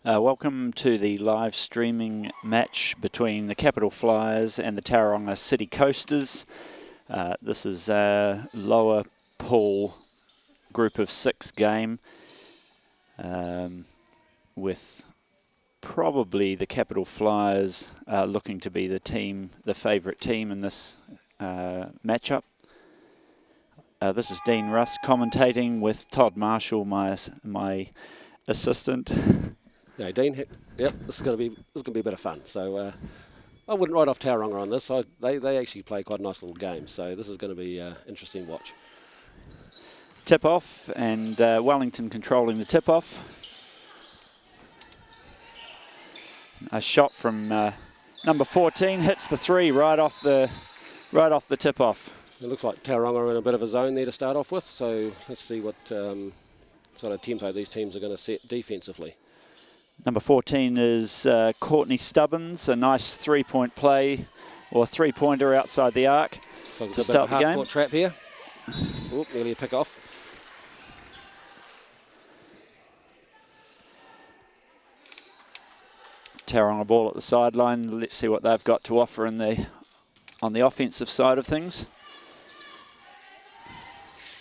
Welcome to the live streaming match between the Capital Flyers and the Tauranga City Coasters. This is a lower pool group of 6 game with probably the Capital Flyers looking to be the favourite team in this matchup. This is Dean Russ commentating with Todd Marshall, my assistant. Yeah, Dean. Yep, this is going to be a bit of fun. So I wouldn't write off Tauranga on this. They actually play quite a nice little game. So this is going to be interesting watch. Tip off, and Wellington controlling the tip off. A shot from number 14 hits the 3 right off the tip off. It looks like Tauranga are in a bit of a zone there to start off with. So let's see what sort of tempo these teams are going to set defensively. Number 14 is Courtney Stubbins, a nice 3-point play, or 3-pointer outside the arc so to start the game. Half-court trap here. Oop, nearly a pick off. Tauranga ball at the sideline. Let's see what they've got to offer on the offensive side of things.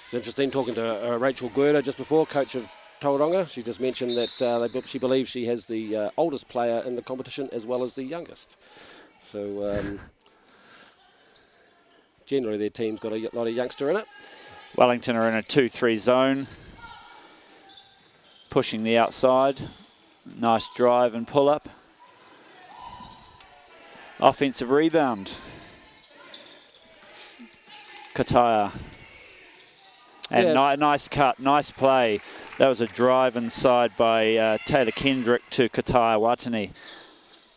It's interesting talking to Rachel Guerda just before, coach of Tauranga. She just mentioned that she believes she has the oldest player in the competition as well as the youngest. So generally their team's got a lot of youngster in it. Wellington are in a 2-3 zone, pushing the outside. Nice drive and pull up. Offensive rebound. Kataya. And yeah. Nice cut, nice play. That was a drive inside by Taylor Kendrick to Kataya Watani.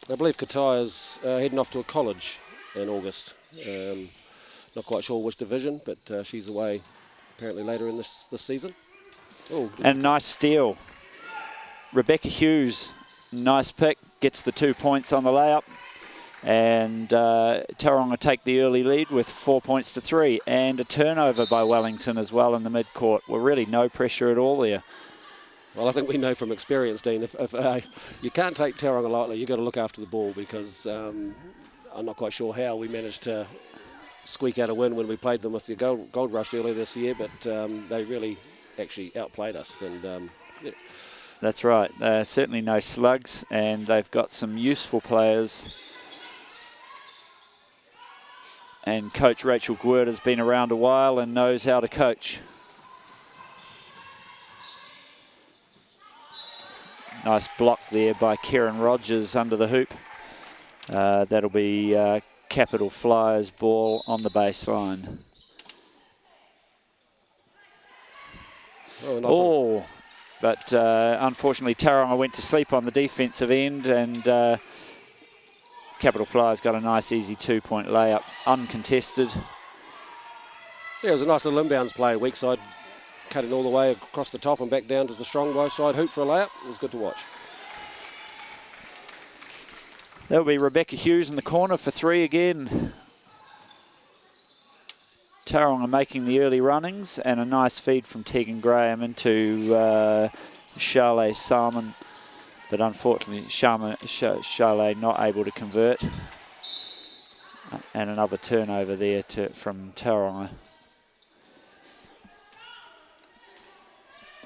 I believe Kataya's heading off to a college in August. Not quite sure which division, but she's away apparently later in this season. Oh, and nice steal. Rebecca Hughes, nice pick, gets the 2 points on the layup. And Tauranga take the early lead with 4 points to 3, and a turnover by Wellington as well in the midcourt. Well, really no pressure at all there. Well, I think we know from experience, Dean, if you can't take Tauranga lightly, you've got to look after the ball, because I'm not quite sure how we managed to squeak out a win when we played them with the Gold Rush earlier this year, but they really actually outplayed us. And yeah. That's right. Certainly no slugs, and they've got some useful players. And Coach Rachel Guerda has been around a while and knows how to coach. Nice block there by Kieran Rogers under the hoop. That'll be Capital Flyers ball on the baseline. Oh, nice one. But unfortunately Tauranga went to sleep on the defensive end, and Capital Flyers got a nice easy 2-point layup, uncontested. Yeah, it was a nice little inbounds play, weak side cutting all the way across the top and back down to the strong right side hoop for a layup. It was good to watch. That'll be Rebecca Hughes in the corner for 3 again. Tauranga making the early runnings, and a nice feed from Tegan Graham into Charlotte Salmon. But unfortunately, Charlotte not able to convert. And another turnover there from Tauranga.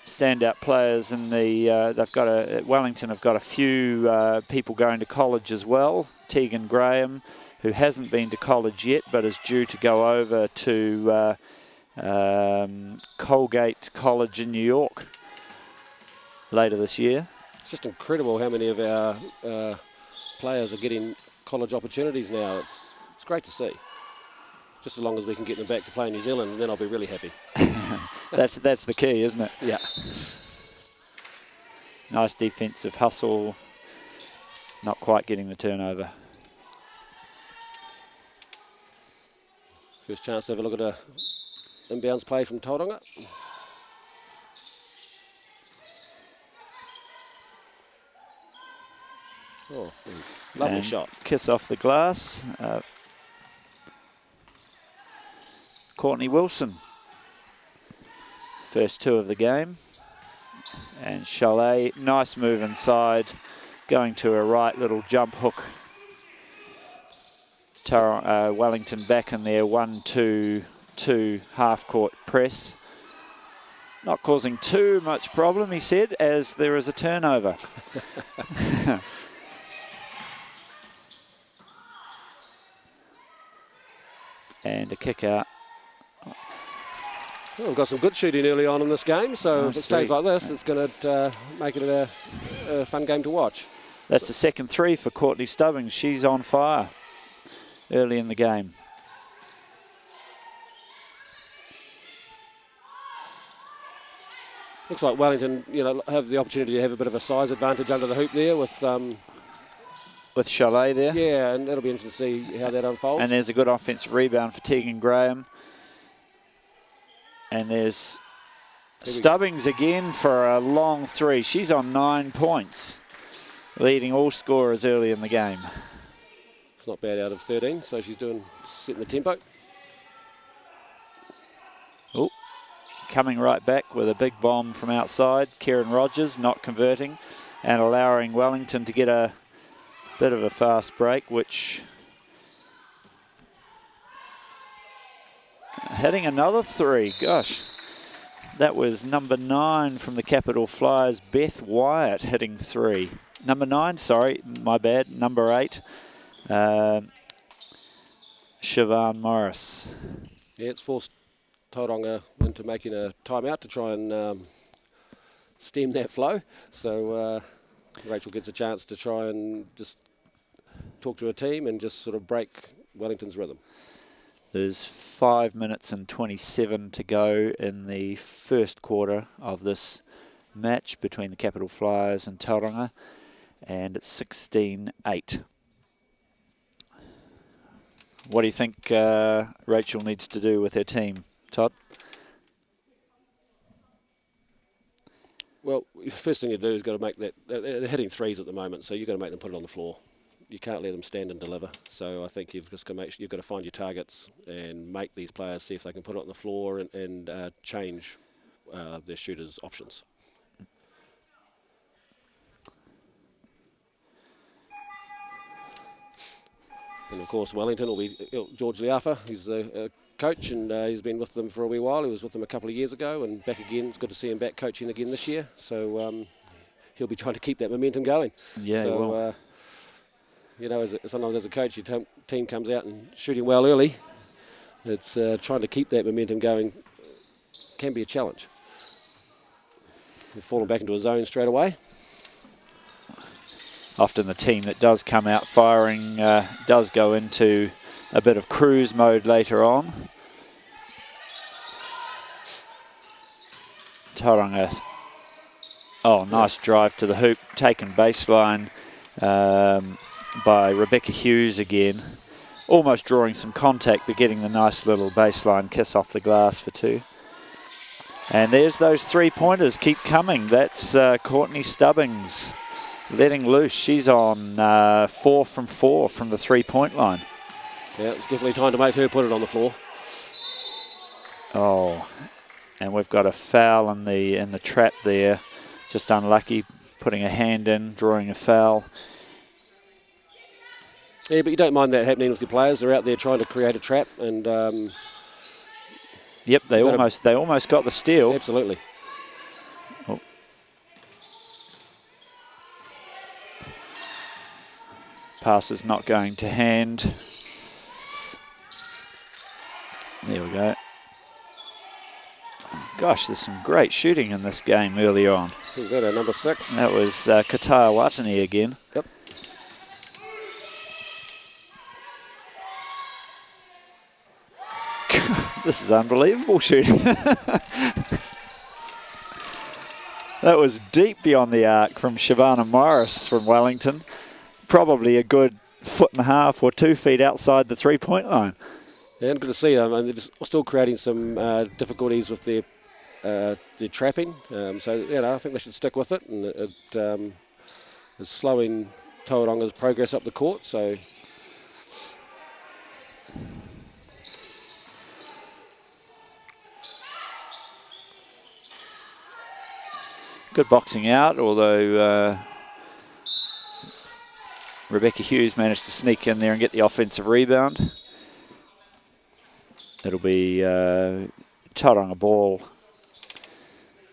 Standout players in the Wellington have got a few people going to college as well. Tegan Graham, who hasn't been to college yet, but is due to go over to Colgate College in New York later this year. It's just incredible how many of our players are getting college opportunities now. It's great to see. Just as long as we can get them back to play in New Zealand, then I'll be really happy. That's the key, isn't it? Yeah. Nice defensive hustle. Not quite getting the turnover. First chance to have a look at a inbounds play from Tauranga. Oh, lovely shot. Kiss off the glass. Courtney Wilson. First 2 of the game. And Chalet, nice move inside. going to a right little jump hook. Wellington back in their 1-2-2 half-court press. Not causing too much problem, he said, as there is a turnover. And a kick out. Well, we've got some good shooting early on in this game, so if it stays like this, it's going to make it a fun game to watch. That's the second three for Courtney Stubbings. She's on fire early in the game. Looks like Wellington, have the opportunity to have a bit of a size advantage under the hoop there with Chalet there. Yeah, and it'll be interesting to see how that unfolds. And there's a good offensive rebound for Tegan Graham. And there's Stubbings again for a long three. She's on 9 points, leading all scorers early in the game. It's not bad out of 13, so she's setting the tempo. Oh, coming right back with a big bomb from outside. Kieran Rogers not converting and allowing Wellington to get a bit of a fast break, which hitting another three. Gosh, that was number 9 from the Capital Flyers, Beth Wyatt, hitting three. Number 9, sorry, my bad. Number 8, Siobhan Morris. Yeah, it's forced Tauranga into making a timeout to try and stem that flow. So Rachel gets a chance to try and just talk to her team and just sort of break Wellington's rhythm. There's 5 minutes and 27 to go in the first quarter of this match between the Capital Flyers and Tauranga, and it's 16-8. What do you think Rachel needs to do with her team, Todd? Well, the first thing you do is got to make that. They're hitting threes at the moment, so you've got to make them put it on the floor. You can't let them stand and deliver. So I think you've got to find your targets and make these players see if they can put it on the floor and change their shooters' options. And of course, Wellington will be George Liafa. He's the coach, and he's been with them for a wee while. He was with them a couple of years ago, and back again. It's good to see him back coaching again this year. So he'll be trying to keep that momentum going. Yeah, so, sometimes as a coach, your team comes out and shooting well early. It's trying to keep that momentum going can be a challenge. We've fallen back into a zone straight away. Often the team that does come out firing does go into a bit of cruise mode later on. Tauranga. Oh, nice drive to the hoop. Taken baseline by Rebecca Hughes again. Almost drawing some contact, but getting the nice little baseline kiss off the glass for 2. And there's those 3-pointers. Keep coming. That's Courtney Stubbings letting loose. She's on 4 from 4 from the 3-point line. Yeah, it's definitely time to make her put it on the floor. Oh, and we've got a foul in the trap there. Just unlucky, putting a hand in, drawing a foul. Yeah, but you don't mind that happening with your players. They're out there trying to create a trap, and yep, they almost got the steal. Absolutely. Oh. Pass is not going to hand. There we go. Gosh, there's some great shooting in this game earlier on. Who's that, number 6? That was Kataya Watani again. Yep. This is unbelievable shooting. That was deep beyond the arc from Siobhan Morris from Wellington. Probably a good 1.5 or 2 feet outside the 3-point line. Yeah, and good to see them. And they're still creating some difficulties with their trapping. So, I think they should stick with it. And it is slowing Tauranga's progress up the court. So, good boxing out, although Rebecca Hughes managed to sneak in there and get the offensive rebound. It'll be Tauranga ball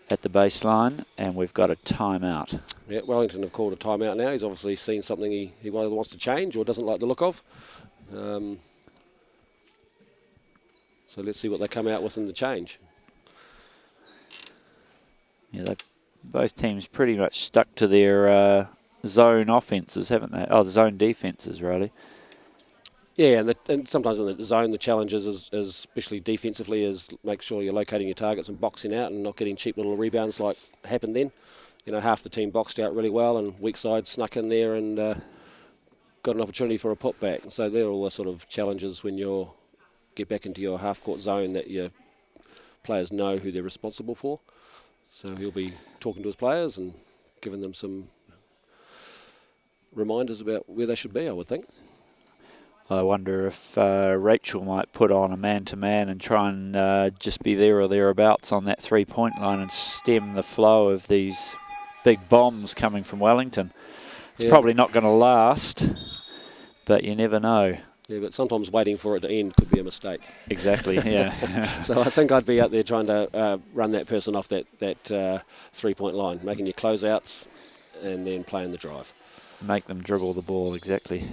at the baseline, and we've got a timeout. Yeah, Wellington have called a timeout now. He's obviously seen something he either wants to change or doesn't like the look of. So let's see what they come out with in the change. Yeah, both teams pretty much stuck to their zone offences, haven't they? Oh, the zone defences, really. Yeah, and sometimes in the zone, the challenge is especially defensively, is make sure you're locating your targets and boxing out and not getting cheap little rebounds like happened then. You know, half the team boxed out really well and weak side snuck in there and got an opportunity for a putback. So they're all the sort of challenges when you get back into your half-court zone that your players know who they're responsible for. So he'll be talking to his players and giving them some reminders about where they should be, I would think. I wonder if Rachel might put on a man-to-man and try and just be there or thereabouts on that three-point line and stem the flow of these big bombs coming from Wellington. It's probably not going to last, but you never know. Yeah, but sometimes waiting for it to end could be a mistake. Exactly, yeah. So I think I'd be out there trying to run that person off that three-point line, making your closeouts and then playing the drive. Make them dribble the ball, exactly.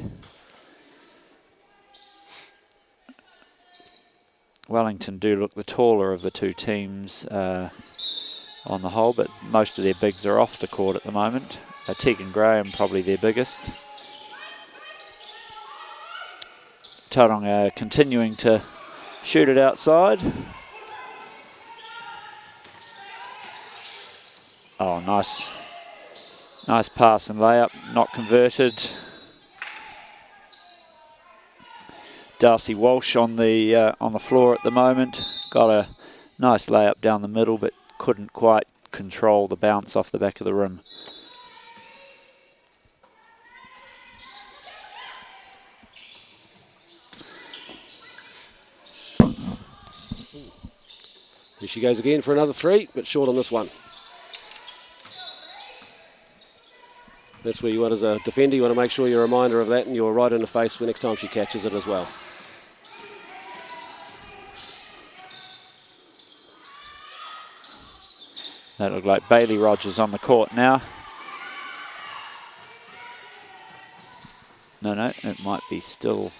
Wellington do look the taller of the two teams on the whole, but most of their bigs are off the court at the moment. Tegan Graham probably their biggest. Tauranga continuing to shoot it outside. Oh, nice pass and layup, not converted. Darcy Walsh on the floor at the moment. Got a nice layup down the middle, but couldn't quite control the bounce off the back of the rim. Here she goes again for another three, but short on this one. That's where you want, as a defender, you want to make sure you're a reminder of that and you're right in the face for next time she catches it as well. That looked like Bailey Rogers on the court now. No, it might be still.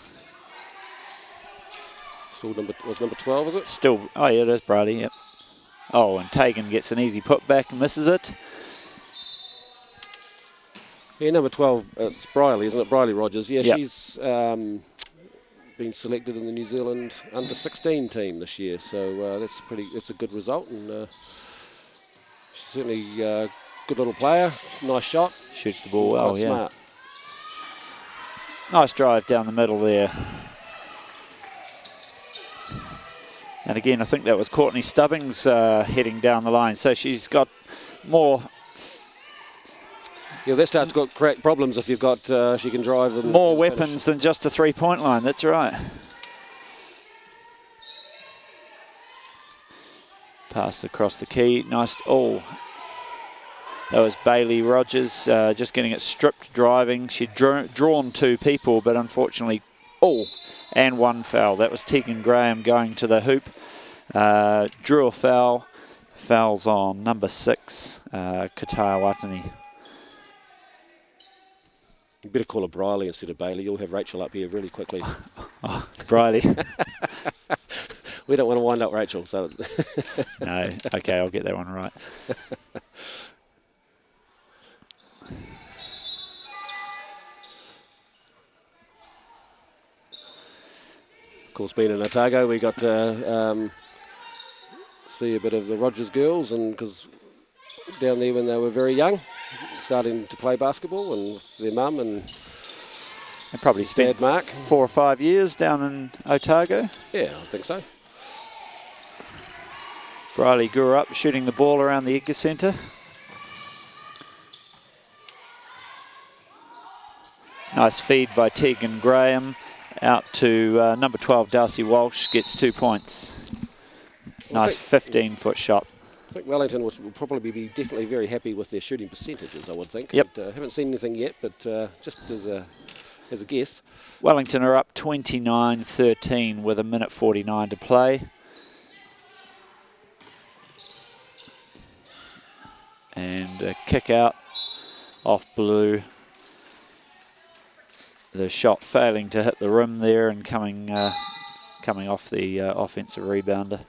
Still number 12, is it? Still, oh yeah, there's Briley, yep. Oh, and Tegan gets an easy putback and misses it. Yeah, number 12, it's Briley, isn't it? Briley Rogers. Yeah, yep. She's been selected in the New Zealand under-16 team this year, so that's a good result, and she's certainly a good little player. Nice shot. Shoots the ball well, yeah. Smart. Nice drive down the middle there. And again, I think that was Courtney Stubbings heading down the line. So she's got more. Yeah, that starts to create problems if you've got, she can drive and more and weapons finish. than just a three-point line, that's right. Pass across the key, nice, oh. That was Bailey Rogers just getting it stripped driving. She'd drawn two people, but unfortunately, and one foul. That was Tegan Graham going to the hoop. Drew a foul. Fouls on number 6, Kataya Watani. You better call her Briley instead of Bailey. You'll have Rachel up here really quickly. Oh, Briley. We don't want to wind up Rachel, so. No, okay, I'll get that one right. Of course, being in Otago, we got to see a bit of the Rogers girls, and because down there when they were very young, starting to play basketball, and with their mum and they probably spent Mark 4 or 5 years down in Otago. Yeah, I think so. Briley grew up shooting the ball around the Edgar Centre. Nice feed by Tegan Graham out to number 12, Darcy Walsh, gets 2 points. Nice 15-foot shot. I think Wellington will probably be definitely very happy with their shooting percentages, I would think. Yep. But, haven't seen anything yet, but just as a guess. Wellington are up 29-13 with 1:49 to play. And a kick out off blue. The shot failing to hit the rim there and coming off the offensive rebounder.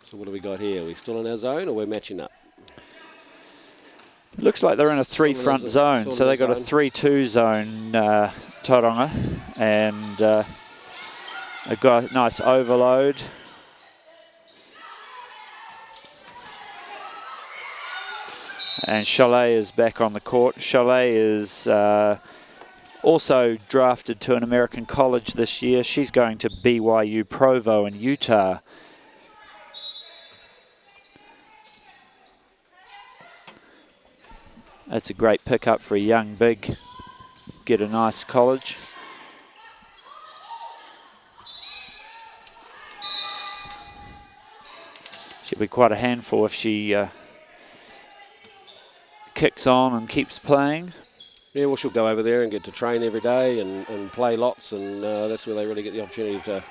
So what do we got here? Are we still in our zone or we're matching up? Looks like they're in a three-front zone, so they've got a 3-2 zone, Tauranga, and they've got a nice overload. And Chalet is back on the court. Chalet is also drafted to an American college this year. She's going to BYU Provo in Utah. That's a great pickup for a young big. Get a nice college. She'll be quite a handful if she kicks on and keeps playing. Yeah, well, she'll go over there and get to train every day and play lots, and that's where they really get the opportunity to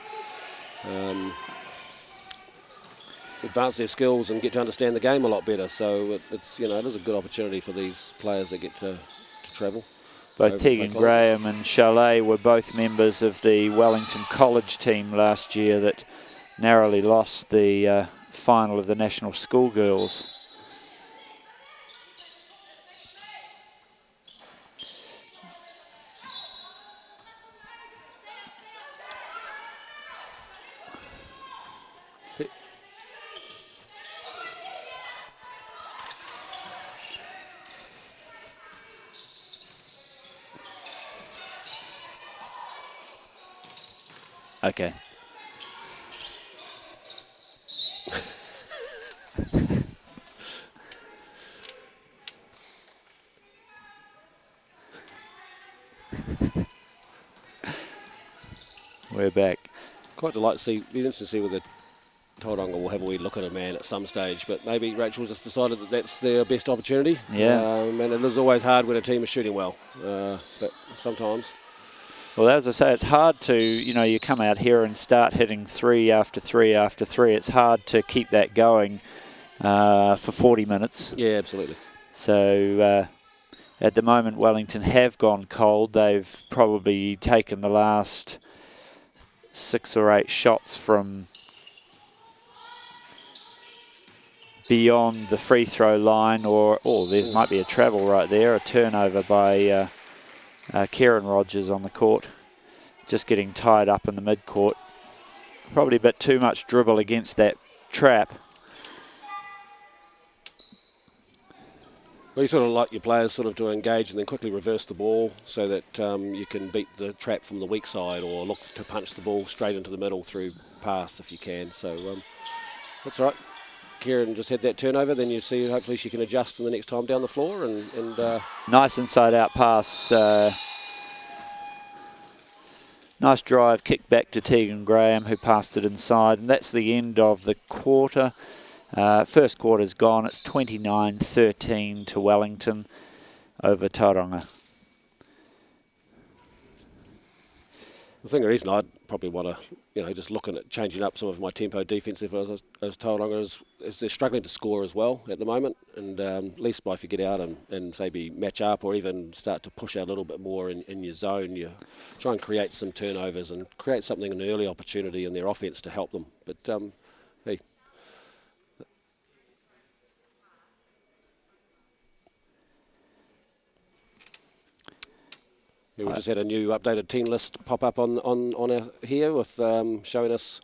advance their skills and get to understand the game a lot better. So it is a good opportunity for these players that get to travel. Both Tegan Graham and Chalet were both members of the Wellington College team last year that narrowly lost the final of the National Schoolgirls. Okay. We're back. Quite delighted to see, be interesting to see whether Tauranga will have a wee look at a man at some stage, but maybe Rachel just decided that that's their best opportunity. Yeah. And it is always hard when a team is shooting well, but sometimes. Well, as I say, it's hard to, you come out here and start hitting 3 after 3 after 3. It's hard to keep that going for 40 minutes. Yeah, absolutely. So at the moment, Wellington have gone cold. They've probably taken the last 6 or 8 shots from beyond the free throw line, there might be a travel right there, a turnover by Kieran Rogers on the court, just getting tied up in the mid-court. Probably a bit too much dribble against that trap. Well, you sort of like your players sort of to engage and then quickly reverse the ball so that you can beat the trap from the weak side or look to punch the ball straight into the middle through pass if you can. So that's all right. Kieran just had that turnover, then you see hopefully she can adjust in the next time down the floor. and Nice inside-out pass. Nice drive, kick back to Tegan Graham, who passed it inside. And that's the end of the quarter. First quarter's gone. It's 29-13 to Wellington over Tauranga. The reason I'd probably want to, just looking at changing up some of my tempo defensive as Tauranga is they're struggling to score as well at the moment. And at least if you get out and maybe match up or even start to push out a little bit more in your zone, you try and create some turnovers and create something, an early opportunity in their offense to help them. But, hey. Yeah, we just had a new updated team list pop up on our here with showing us.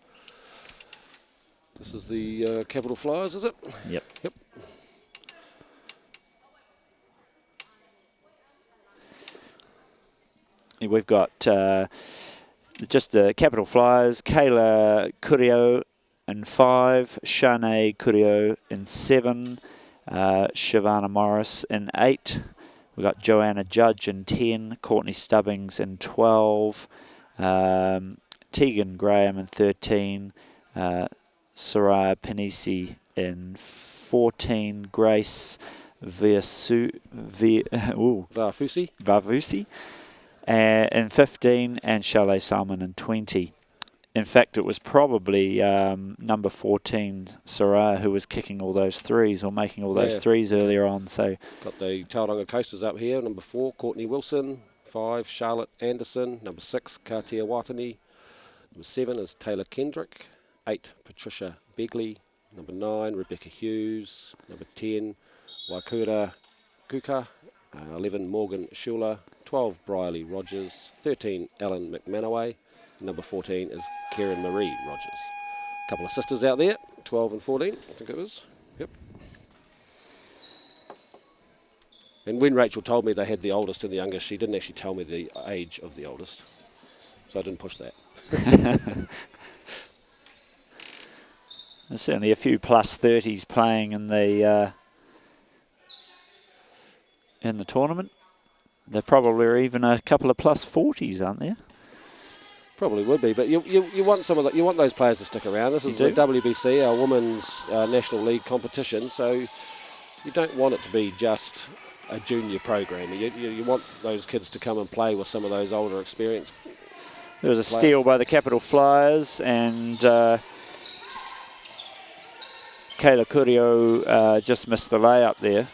This is the Capital Flyers, is it? Yep. Yep. We've got just the Capital Flyers, Kayla Curio in 5, Shanae Curio in 7, Shavana Morris in 8. We've got Joanna Judge in 10, Courtney Stubbings in 12, Tegan Graham in 13, Soraya Panisi in 14, Grace Vafusi in 15, and Chalet Salmon in 20. In fact, it was probably number 14, Soraya, who was kicking all those threes or making all those threes earlier on. So got the Tauranga Coasters up here. Number 4, Courtney Wilson. 5, Charlotte Anderson. Number 6, Katia Watani. Number 7 is Taylor Kendrick. 8, Patricia Begley. Number 9, Rebecca Hughes. Number 10, Waikura Kuka. 11, Morgan Schuler. 12, Briley Rogers. 13, Ellen McManaway. Number 14 is Karen Marie Rogers. A couple of sisters out there, 12 and 14, I think it was. Yep. And when Rachel told me they had the oldest and the youngest, she didn't actually tell me the age of the oldest. So I didn't push that. There's certainly a few plus 30s playing in the tournament. There probably are even a couple of plus 40s, aren't there? Probably would be, but you want some of you want those players to stick around. This is the WBC, our women's National League competition, so you don't want it to be just a junior program. You want those kids to come and play with some of those older experienced. There was a steal by the Capital Flyers, and Kayla Curio just missed the layup there.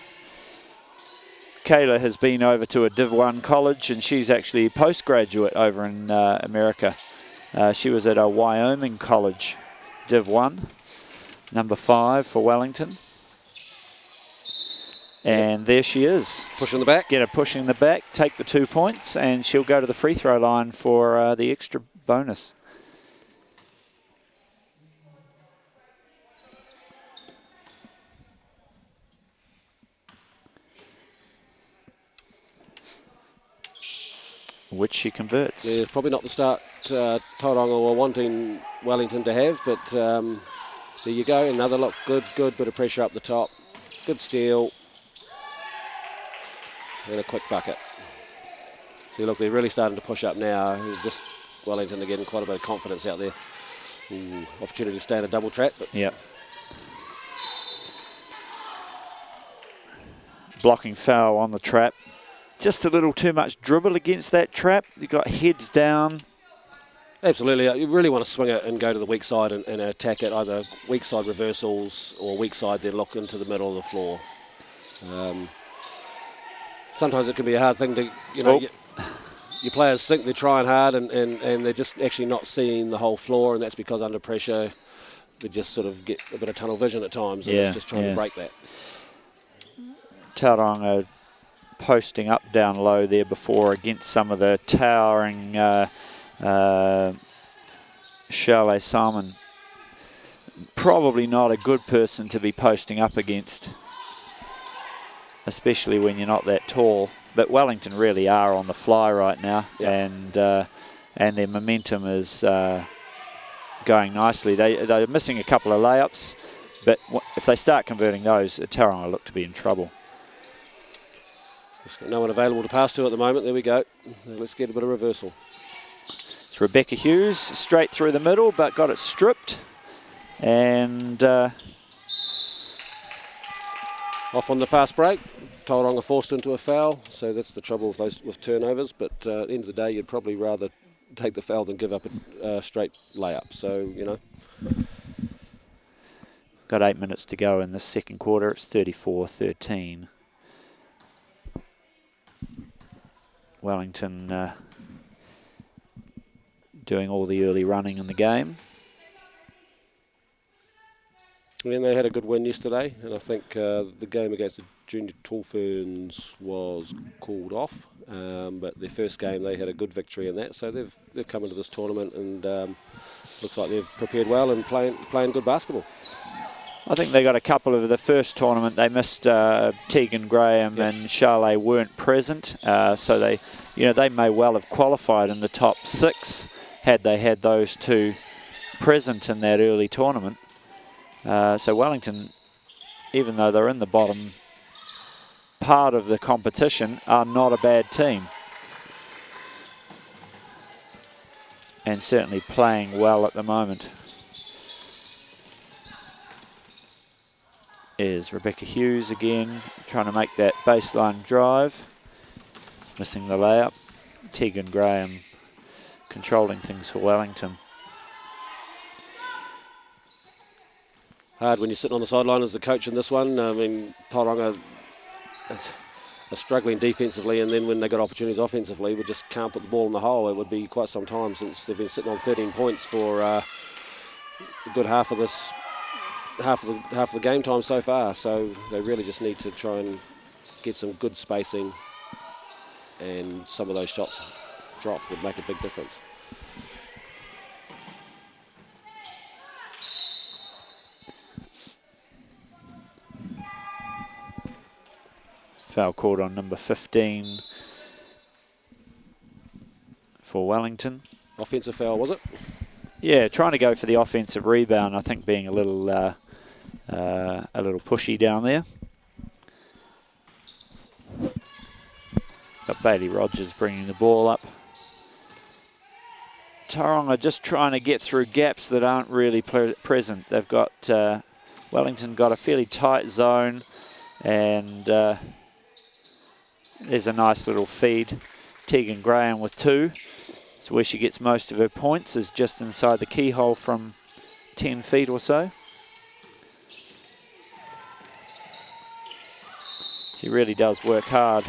Kayla has been over to a Div 1 college, and she's actually a postgraduate over in America. She was at a Wyoming college, Div 1, number 5 for Wellington. And there she is. Pushing the back. Get her pushing the back, take the 2 points, and she'll go to the free throw line for the extra bonus. Which she converts. Yeah, probably not the start Tauranga were wanting Wellington to have, but there you go. Another look, good bit of pressure up the top. Good steal. And a quick bucket. See, look, they're really starting to push up now. Just Wellington are getting quite a bit of confidence out there. Ooh, opportunity to stay in a double trap. But yep. Blocking foul on the trap. Just a little too much dribble against that trap. You've got heads down. Absolutely. You really want to swing it and go to the weak side and attack it, either weak side reversals or weak side then lock into the middle of the floor. Sometimes it can be a hard thing to, your players think they're trying hard and they're just actually not seeing the whole floor, and that's because under pressure they just sort of get a bit of tunnel vision at times, and it's just trying to break that. Tauranga posting up down low there before against some of the towering Chalet Salmon. Probably not a good person to be posting up against, especially when you're not that tall. But Wellington really are on the fly right now, and their momentum is going nicely. They're missing a couple of layups, but if they start converting those, Tauranga look to be in trouble. Just got no one available to pass to at the moment. There we go. Let's get a bit of reversal. It's Rebecca Hughes straight through the middle, but got it stripped. And off on the fast break. Tauranga forced into a foul, so that's the trouble with turnovers. But at the end of the day, you'd probably rather take the foul than give up a straight layup. So, Got 8 minutes to go in the second quarter. It's 34-13. Wellington doing all the early running in the game. And they had a good win yesterday, and I think the game against the Junior Tall Ferns was called off. But their first game, they had a good victory in that, so they've come into this tournament and looks like they've prepared well and playing good basketball. I think they got a couple of the first tournament. They missed Tegan Graham and Charlotte weren't present, so they may well have qualified in the top 6 had they had those two present in that early tournament. So Wellington, even though they're in the bottom part of the competition, are not a bad team. and certainly playing well at the moment. Is Rebecca Hughes again, trying to make that baseline drive. It's missing the layup. Tegan Graham controlling things for Wellington. Hard when you're sitting on the sideline as the coach in this one. I mean, Tauranga are struggling defensively, and then when they got opportunities offensively, we just can't put the ball in the hole. It would be quite some time since they've been sitting on 13 points for a good half of the game time so far. So they really just need to try and get some good spacing, and some of those shots drop would make a big difference. Foul called on number 15 for Wellington. Offensive foul, was it? Yeah, trying to go for the offensive rebound. I think being a little pushy down there. Got Bailey Rogers bringing the ball up. Tauranga just trying to get through gaps that aren't really present. They've got Wellington got a fairly tight zone, and there's a nice little feed. Tegan Graham with 2. So where she gets most of her points is just inside the keyhole from 10 feet or so. She really does work hard.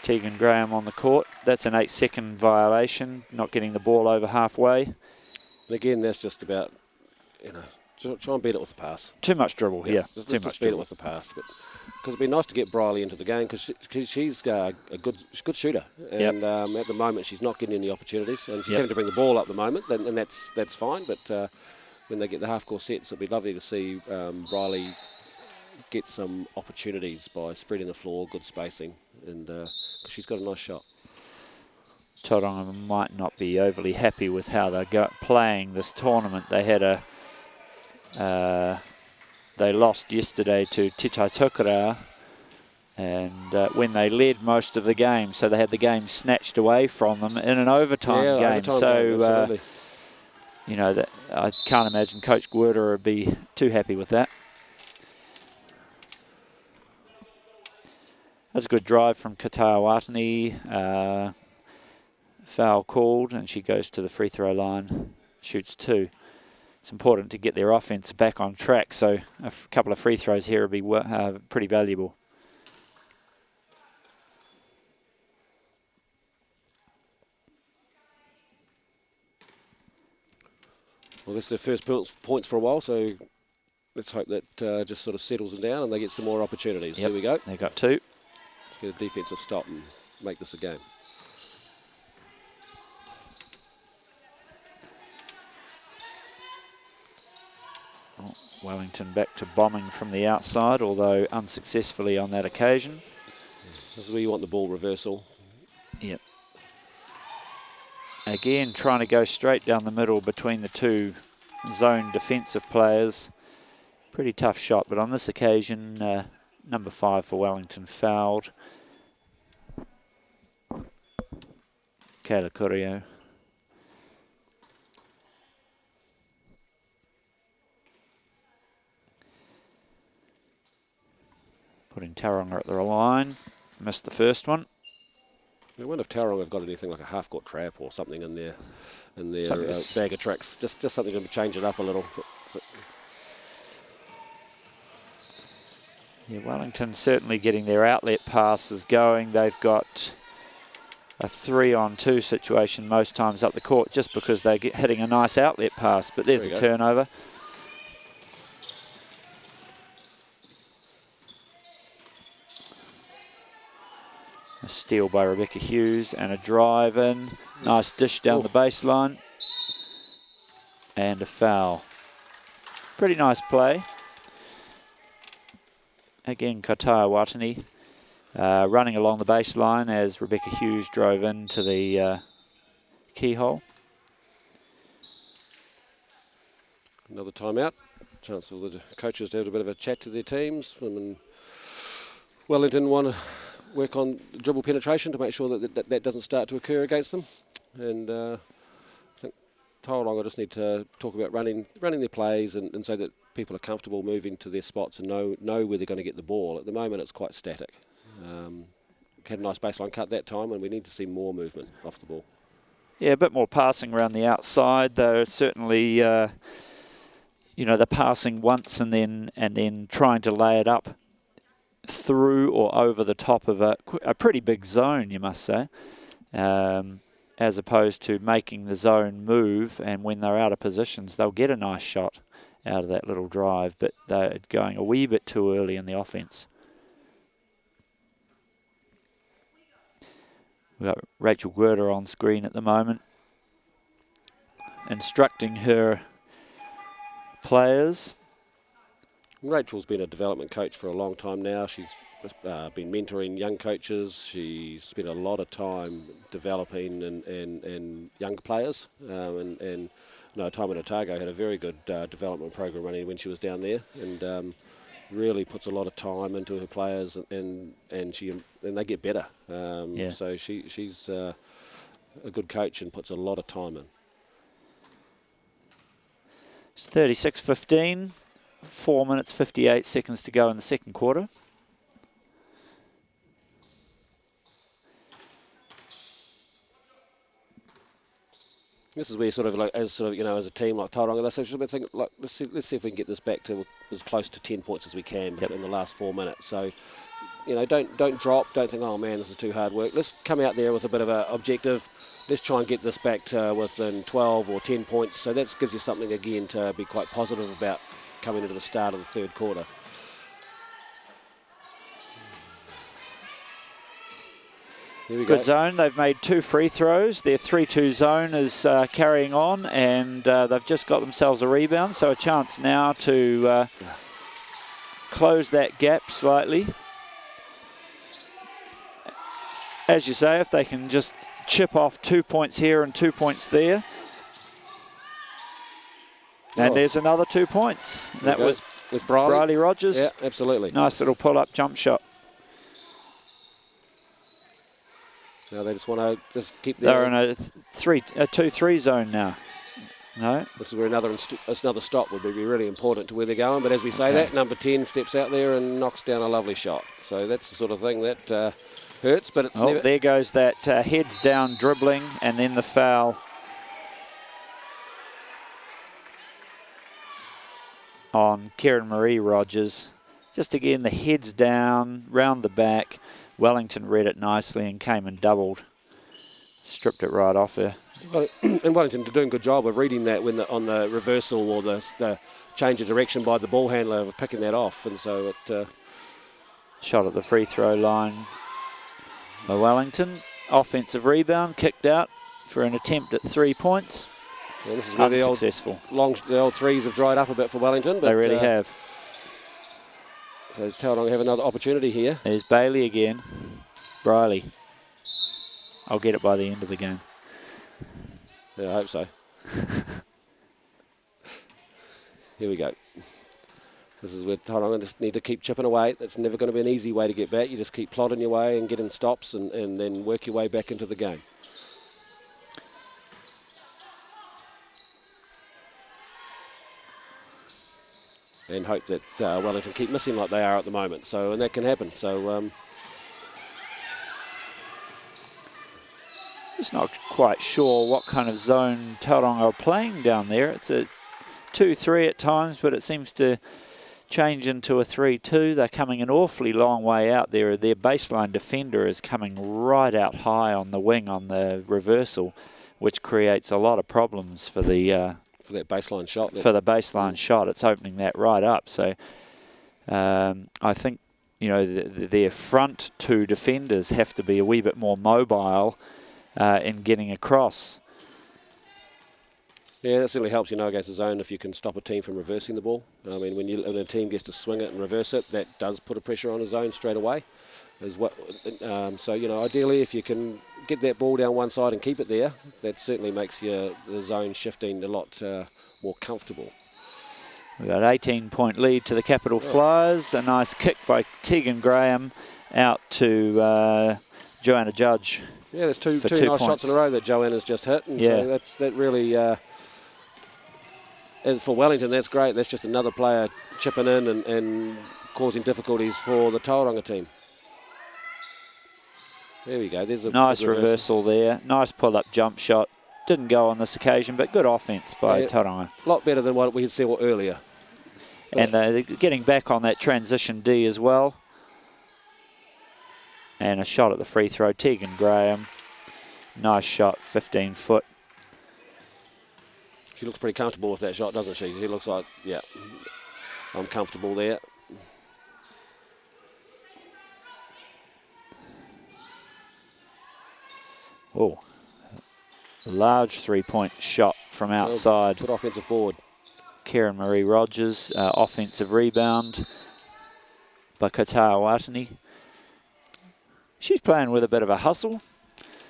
Tegan Graham on the court. That's an 8-second violation, not getting the ball over halfway. And again, that's just about, try and beat it with the pass. Too much dribble here. Just Too much beat it with the pass. Because it'd be nice to get Briley into the game, because she's a good shooter, and at the moment she's not getting any opportunities, and she's having to bring the ball up at the moment, and that's fine. But when they get the half-court sets, it'd be lovely to see Briley get some opportunities by spreading the floor, good spacing, and because she's got a nice shot. Tauranga might not be overly happy with how they're playing this tournament. They had they lost yesterday to Titatukara, and when they led most of the game, so they had the game snatched away from them in an overtime game. So that I can't imagine Coach Guerra would be too happy with that. That's a good drive from Katawatani. Foul called, and she goes to the free throw line, shoots 2. It's important to get their offense back on track, so a couple of free throws here would be pretty valuable. Well, this is their first points for a while, so let's hope that just sort of settles them down and they get some more opportunities. Here we go. They got 2. Let's get a defensive stop and make this a game. Wellington back to bombing from the outside, although unsuccessfully on that occasion. This is where you want the ball reversal. Yep. Again, trying to go straight down the middle between the 2 zone defensive players. Pretty tough shot, but on this occasion, number 5 for Wellington fouled. Kayla Curio. Putting Tauranga at the line. Missed the first one. I wonder if Tauranga have got anything like a half-court trap or something in their bag of tricks. Just something to change it up a little. Yeah, Wellington certainly getting their outlet passes going. They've got a 3-on-2 situation most times up the court just because they're hitting a nice outlet pass. But there's a turnover. A steal by Rebecca Hughes and a drive in. Nice dish down the baseline. And a foul. Pretty nice play. Again, Kataya Watani running along the baseline as Rebecca Hughes drove into the keyhole. Another timeout. Chance for the coaches to have a bit of a chat to their teams. And Wellington want to work on dribble penetration to make sure that doesn't start to occur against them. And I think Tauranga just need to talk about running their plays and so that people are comfortable moving to their spots and know where they're going to get the ball. At the moment, it's quite static. Had a nice baseline cut that time, and we need to see more movement off the ball. Yeah, a bit more passing around the outside. They're certainly, they're passing once and then trying to lay it up through or over the top of a pretty big zone, you must say, as opposed to making the zone move, and when they're out of positions, they'll get a nice shot out of that little drive, but they're going a wee bit too early in the offence. We've got Rachel Guerta on screen at the moment, instructing her players. Rachel's been a development coach for a long time now. She's been mentoring young coaches. She's spent a lot of time developing and young players. And time in Otago had a very good development program running when she was down there, and really puts a lot of time into her players, and they get better. So she's a good coach and puts a lot of time in. It's 36-15, 4 minutes 58 seconds to go in the second quarter. This is where as a team like Tauranga, they should be thinking, let's see if we can get this back to as close to 10 points as we can in the last 4 minutes. So, don't drop, don't think, oh man, this is too hard work. Let's come out there with a bit of an objective. Let's try and get this back to within 12 or 10 points. So that gives you something again to be quite positive about coming into the start of the third quarter. Good zone. They've made 2 free throws. Their 3-2 zone is carrying on, and they've just got themselves a rebound, so a chance now to close that gap slightly. As you say, if they can just chip off 2 points here and 2 points there. And there's another 2 points. That was Briley Rogers. Yeah, absolutely. Nice little pull-up jump shot. Now they just want to keep their... They're in a 2-3 zone now. No. This is where another stop would be really important to where they're going. But as we say that, number 10 steps out there and knocks down a lovely shot. So that's the sort of thing that hurts, but it's never... There goes that heads down dribbling, and then the foul on Karen Marie Rogers. Just again, the heads down, round the back. Wellington read it nicely and came and doubled. Stripped it right off her. And Wellington did doing a good job of reading that on the reversal or the change of direction by the ball handler of picking that off. And so it... Shot at the free throw line by Wellington. Offensive rebound, kicked out for an attempt at 3 points. Yeah, this is where the old threes have dried up a bit for Wellington. But they really have. So Tauranga have another opportunity here. There's Bailey again. Briley. I'll get it by the end of the game. Yeah, I hope so. Here we go. This is where Tauranga just need to keep chipping away. It's never going to be an easy way to get back. You just keep plodding your way and getting stops and then work your way back into the game. And hope that Wellington keep missing like they are at the moment. So, and that can happen. So, just not quite sure what kind of zone Tauranga are playing down there. It's a 2-3 at times, but it seems to change into a 3-2. They're coming an awfully long way out there. Their baseline defender is coming right out high on the wing on the reversal, which creates a lot of problems for the... for that baseline shot. For the baseline shot, it's opening that right up. So I think, their front 2 defenders have to be a wee bit more mobile in getting across. Yeah, that certainly helps, against the zone if you can stop a team from reversing the ball. I mean, when a team gets to swing it and reverse it, that does put a pressure on a zone straight away. So, ideally, if you can get that ball down one side and keep it there, that certainly makes the zone shifting a lot more comfortable. We've got an 18-point lead to the Capital Flyers. A nice kick by Tegan Graham out to Joanna Judge. Yeah, there's two nice shots in a row that Joanna's just hit, and so that really as for Wellington, that's great. That's just another player chipping in and causing difficulties for the Tauranga team. There we go. There's a nice reversal there. Nice pull-up jump shot. Didn't go on this occasion, but good offence by Tauranga. A lot better than what we had seen earlier. And they're getting back on that transition D as well. And a shot at the free throw. Tegan Graham. Nice shot, 15 foot. She looks pretty comfortable with that shot, doesn't she? She looks like, yeah, I'm comfortable there. Oh, a large three-point shot from outside. Good offensive board. Karen Marie Rogers, offensive rebound by Watani. She's playing with a bit of a hustle.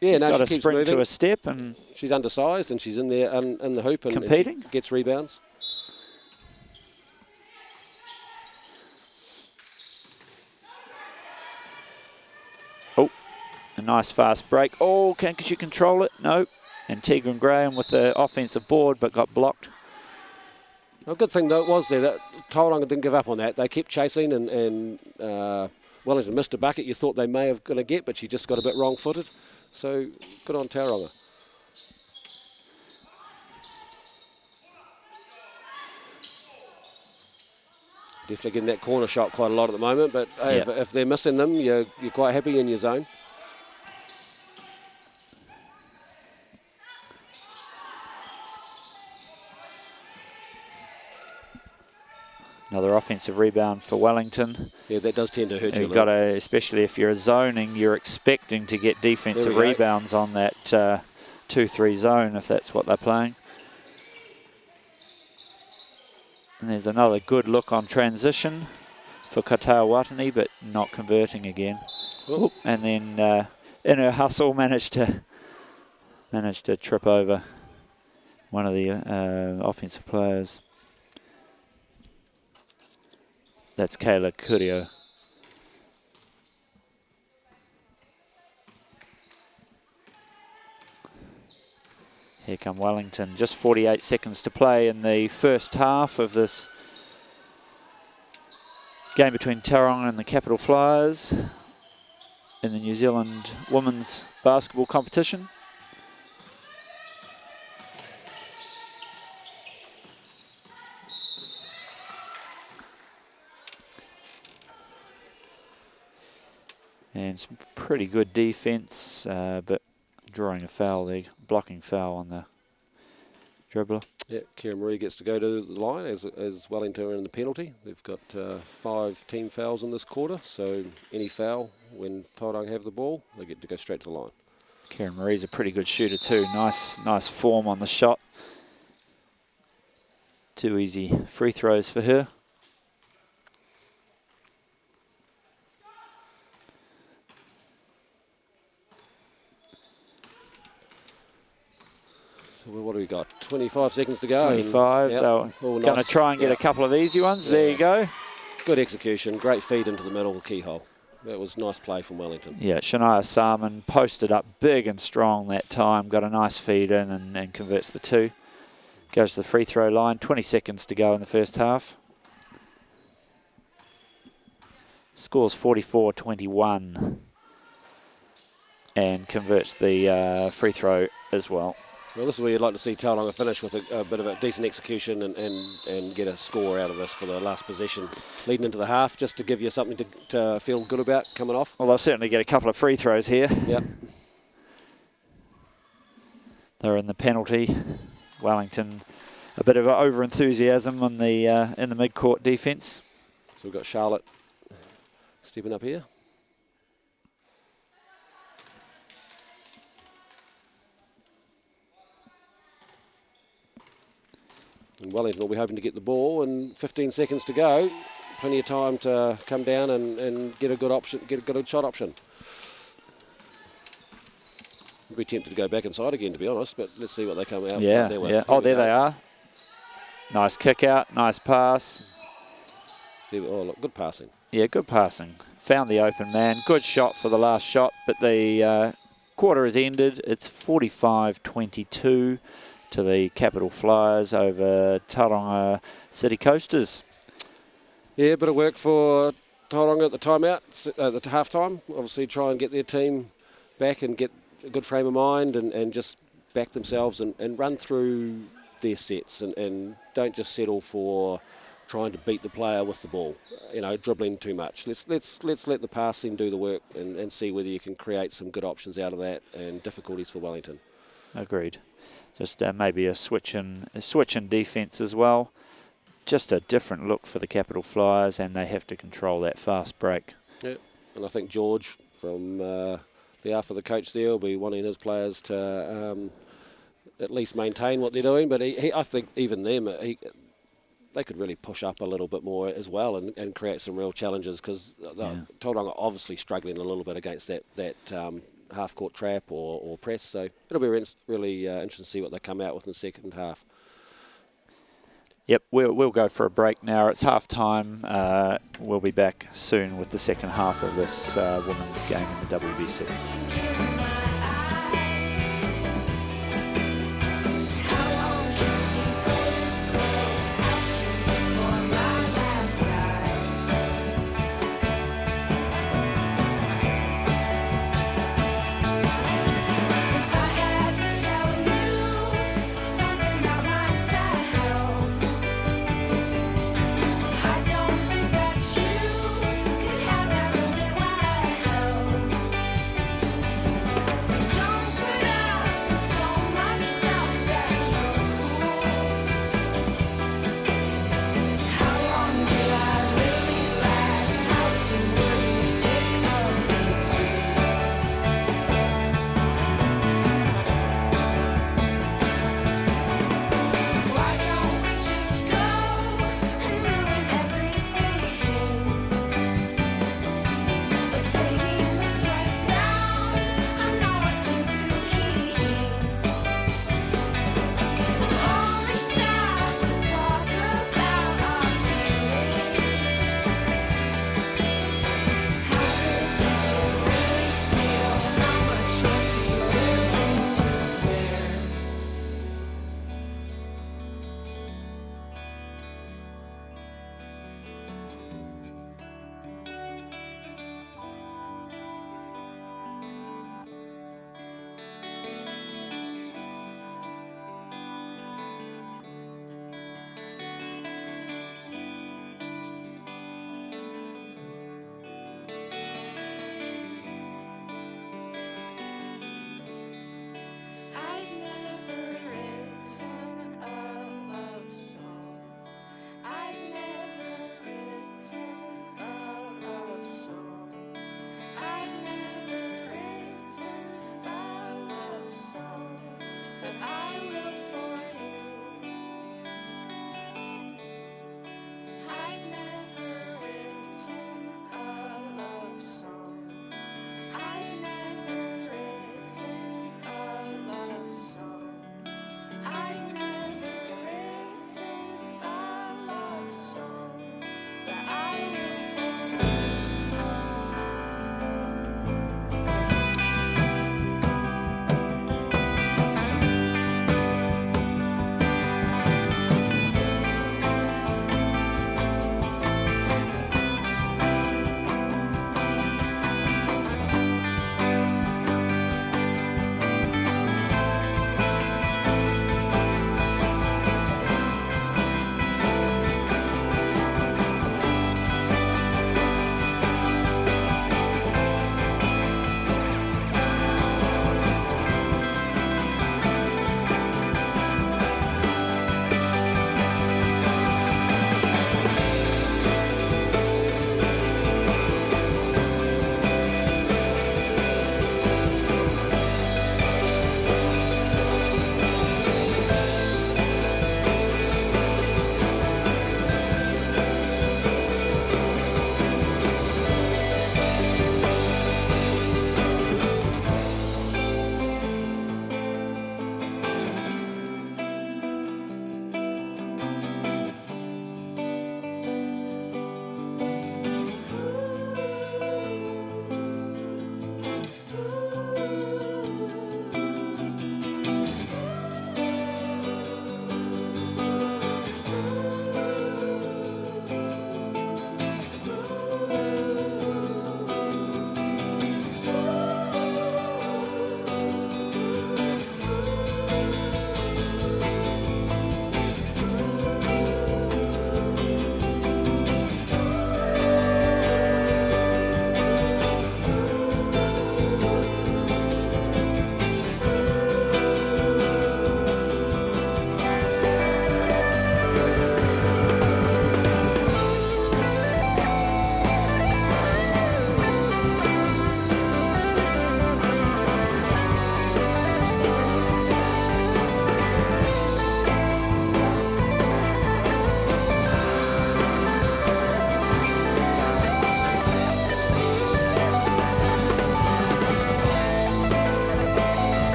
Yeah, she's no, got she a keeps sprint moving. to a step, and she's undersized, and she's in there in the hoop and competing. And she gets rebounds. Oh, a nice fast break. Oh, can she control it? No. And Tegan Graham with the offensive board, but got blocked. A good thing, though, it was there that Tauranga didn't give up on that. They kept chasing, and Wellington missed a bucket you thought they may have going to get, but she just got a bit wrong-footed. So, good on Tauranga. Definitely getting that corner shot quite a lot at the moment, but hey, if they're missing them, you're quite happy in your zone. Another offensive rebound for Wellington. Yeah, that does tend to hurt you. You've got to, especially if you're zoning, you're expecting to get defensive rebounds on that 2-3 zone if that's what they're playing. And there's another good look on transition for Watani, but not converting again. Ooh, and then in her hustle managed to trip over one of the offensive players. That's Kayla Curio. Here come Wellington. Just 48 seconds to play in the first half of this game between Tauranga and the Capital Flyers in the New Zealand women's basketball competition. And some pretty good defense, but drawing a foul there, blocking foul on the dribbler. Yeah, Kira Marie gets to go to the line as Wellington are in the penalty. They've got 5 team fouls in this quarter, so any foul when Tauranga have the ball, they get to go straight to the line. Karen Marie's a pretty good shooter too. Nice form on the shot. 2 easy free throws for her. So what do we got? 25 seconds to go. 25. They're going to try and get a couple of easy ones. There you go. Good execution. Great feed into the middle keyhole. That was nice play from Wellington. Yeah, Shania Salmon posted up big and strong that time. Got a nice feed in and converts the 2. Goes to the free throw line. 20 seconds to go in the first half. Scores 44-21. And converts the free throw as well. Well, this is where you'd like to see Tauranga finish with a bit of a decent execution and get a score out of this for the last possession leading into the half, just to give you something to feel good about coming off. Well, they'll certainly get a couple of free throws here. Yep. They're in the penalty. Wellington, a bit of over-enthusiasm on the in the mid-court defence. So we've got Charlotte stepping up here. And Wellington will be hoping to get the ball, and 15 seconds to go. Plenty of time to come down and get a good option, get a good shot option. I'd be tempted to go back inside again, to be honest, but let's see what they come out there with. Yeah. Oh, there they are. Nice kick out, nice pass. Oh, look, good passing. Yeah, good passing. Found the open man. Good shot for the last shot, but the quarter has ended. It's 45-22. to the Capital Flyers over Tauranga City Coasters. Yeah, a bit of work for Tauranga at the timeout, at the half-time. Obviously try and get their team back and get a good frame of mind and just back themselves and run through their sets and don't just settle for trying to beat the player with the ball, dribbling too much. Let's let the passing do the work and see whether you can create some good options out of that and difficulties for Wellington. Agreed. Just maybe a switch in defence as well. Just a different look for the Capital Flyers, and they have to control that fast break. Yeah, and I think George from the half of the coach there will be wanting his players to at least maintain what they're doing, but I think even them, they could really push up a little bit more as well and create some real challenges, because Tauranga are obviously struggling a little bit against that half-court trap or press, so it'll be really interesting to see what they come out with in the second half. Yep, we'll go for a break now. It's half-time. We'll be back soon with the second half of this women's game in the WBC.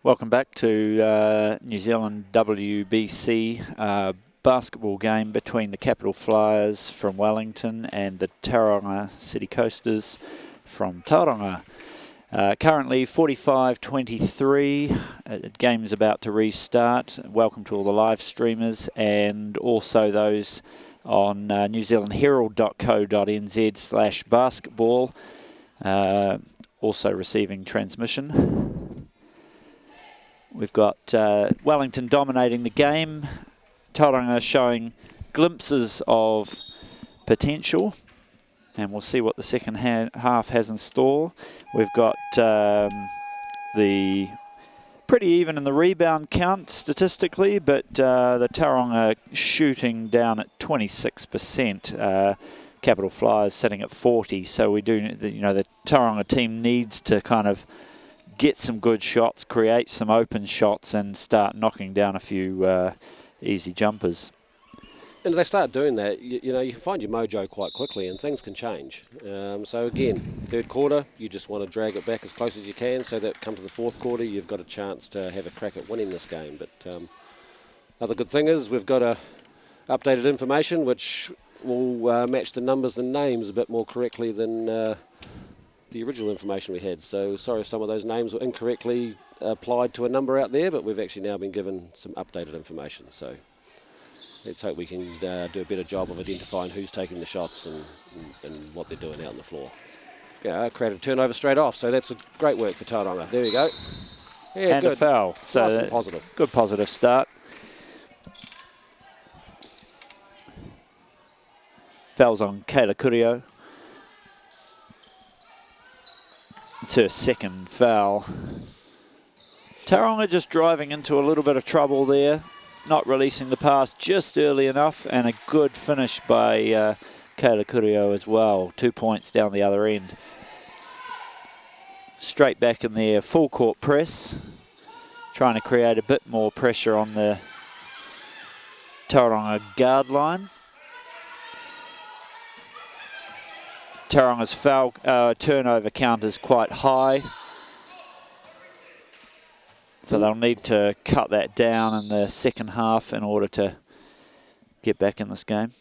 Welcome back to New Zealand WBC basketball game between the Capital Flyers from Wellington and the Tauranga City Coasters from Tauranga. Currently 45-23, game's about to restart. Welcome to all the live streamers and also those on newzealandherald.co.nz/basketball, also receiving transmission. We've got Wellington dominating the game, Tauranga showing glimpses of potential, and we'll see what the second half has in store. We've got the pretty even in the rebound count statistically, but the Tauranga shooting down at 26%. Capital Flyers sitting at 40, so we do, the Tauranga team needs to kind of get some good shots, create some open shots, and start knocking down a few easy jumpers. And if they start doing that, you find your mojo quite quickly and things can change. So again, third quarter, you just want to drag it back as close as you can so that come to the fourth quarter, you've got a chance to have a crack at winning this game. But another good thing is we've got updated information which will match the numbers and names a bit more correctly than the original information we had. So sorry if some of those names were incorrectly applied to a number out there, but we've actually now been given some updated information. So let's hope we can do a better job of identifying who's taking the shots and what they're doing out on the floor. Yeah, created a turnover straight off, so that's a great work for Tauranga. There we go. Yeah, and good. a foul. So nice and positive. Good positive start. Foul's on Kayla Kurio. It's her second foul. Tauranga just driving into a little bit of trouble there, not releasing the pass just early enough, and a good finish by Kayla Kurio as well. 2 points down the other end. Straight back in their full court press, trying to create a bit more pressure on the Tauranga guard line. Tauranga's foul turnover count is quite high, so they'll need to cut that down in the second half in order to get back in this game.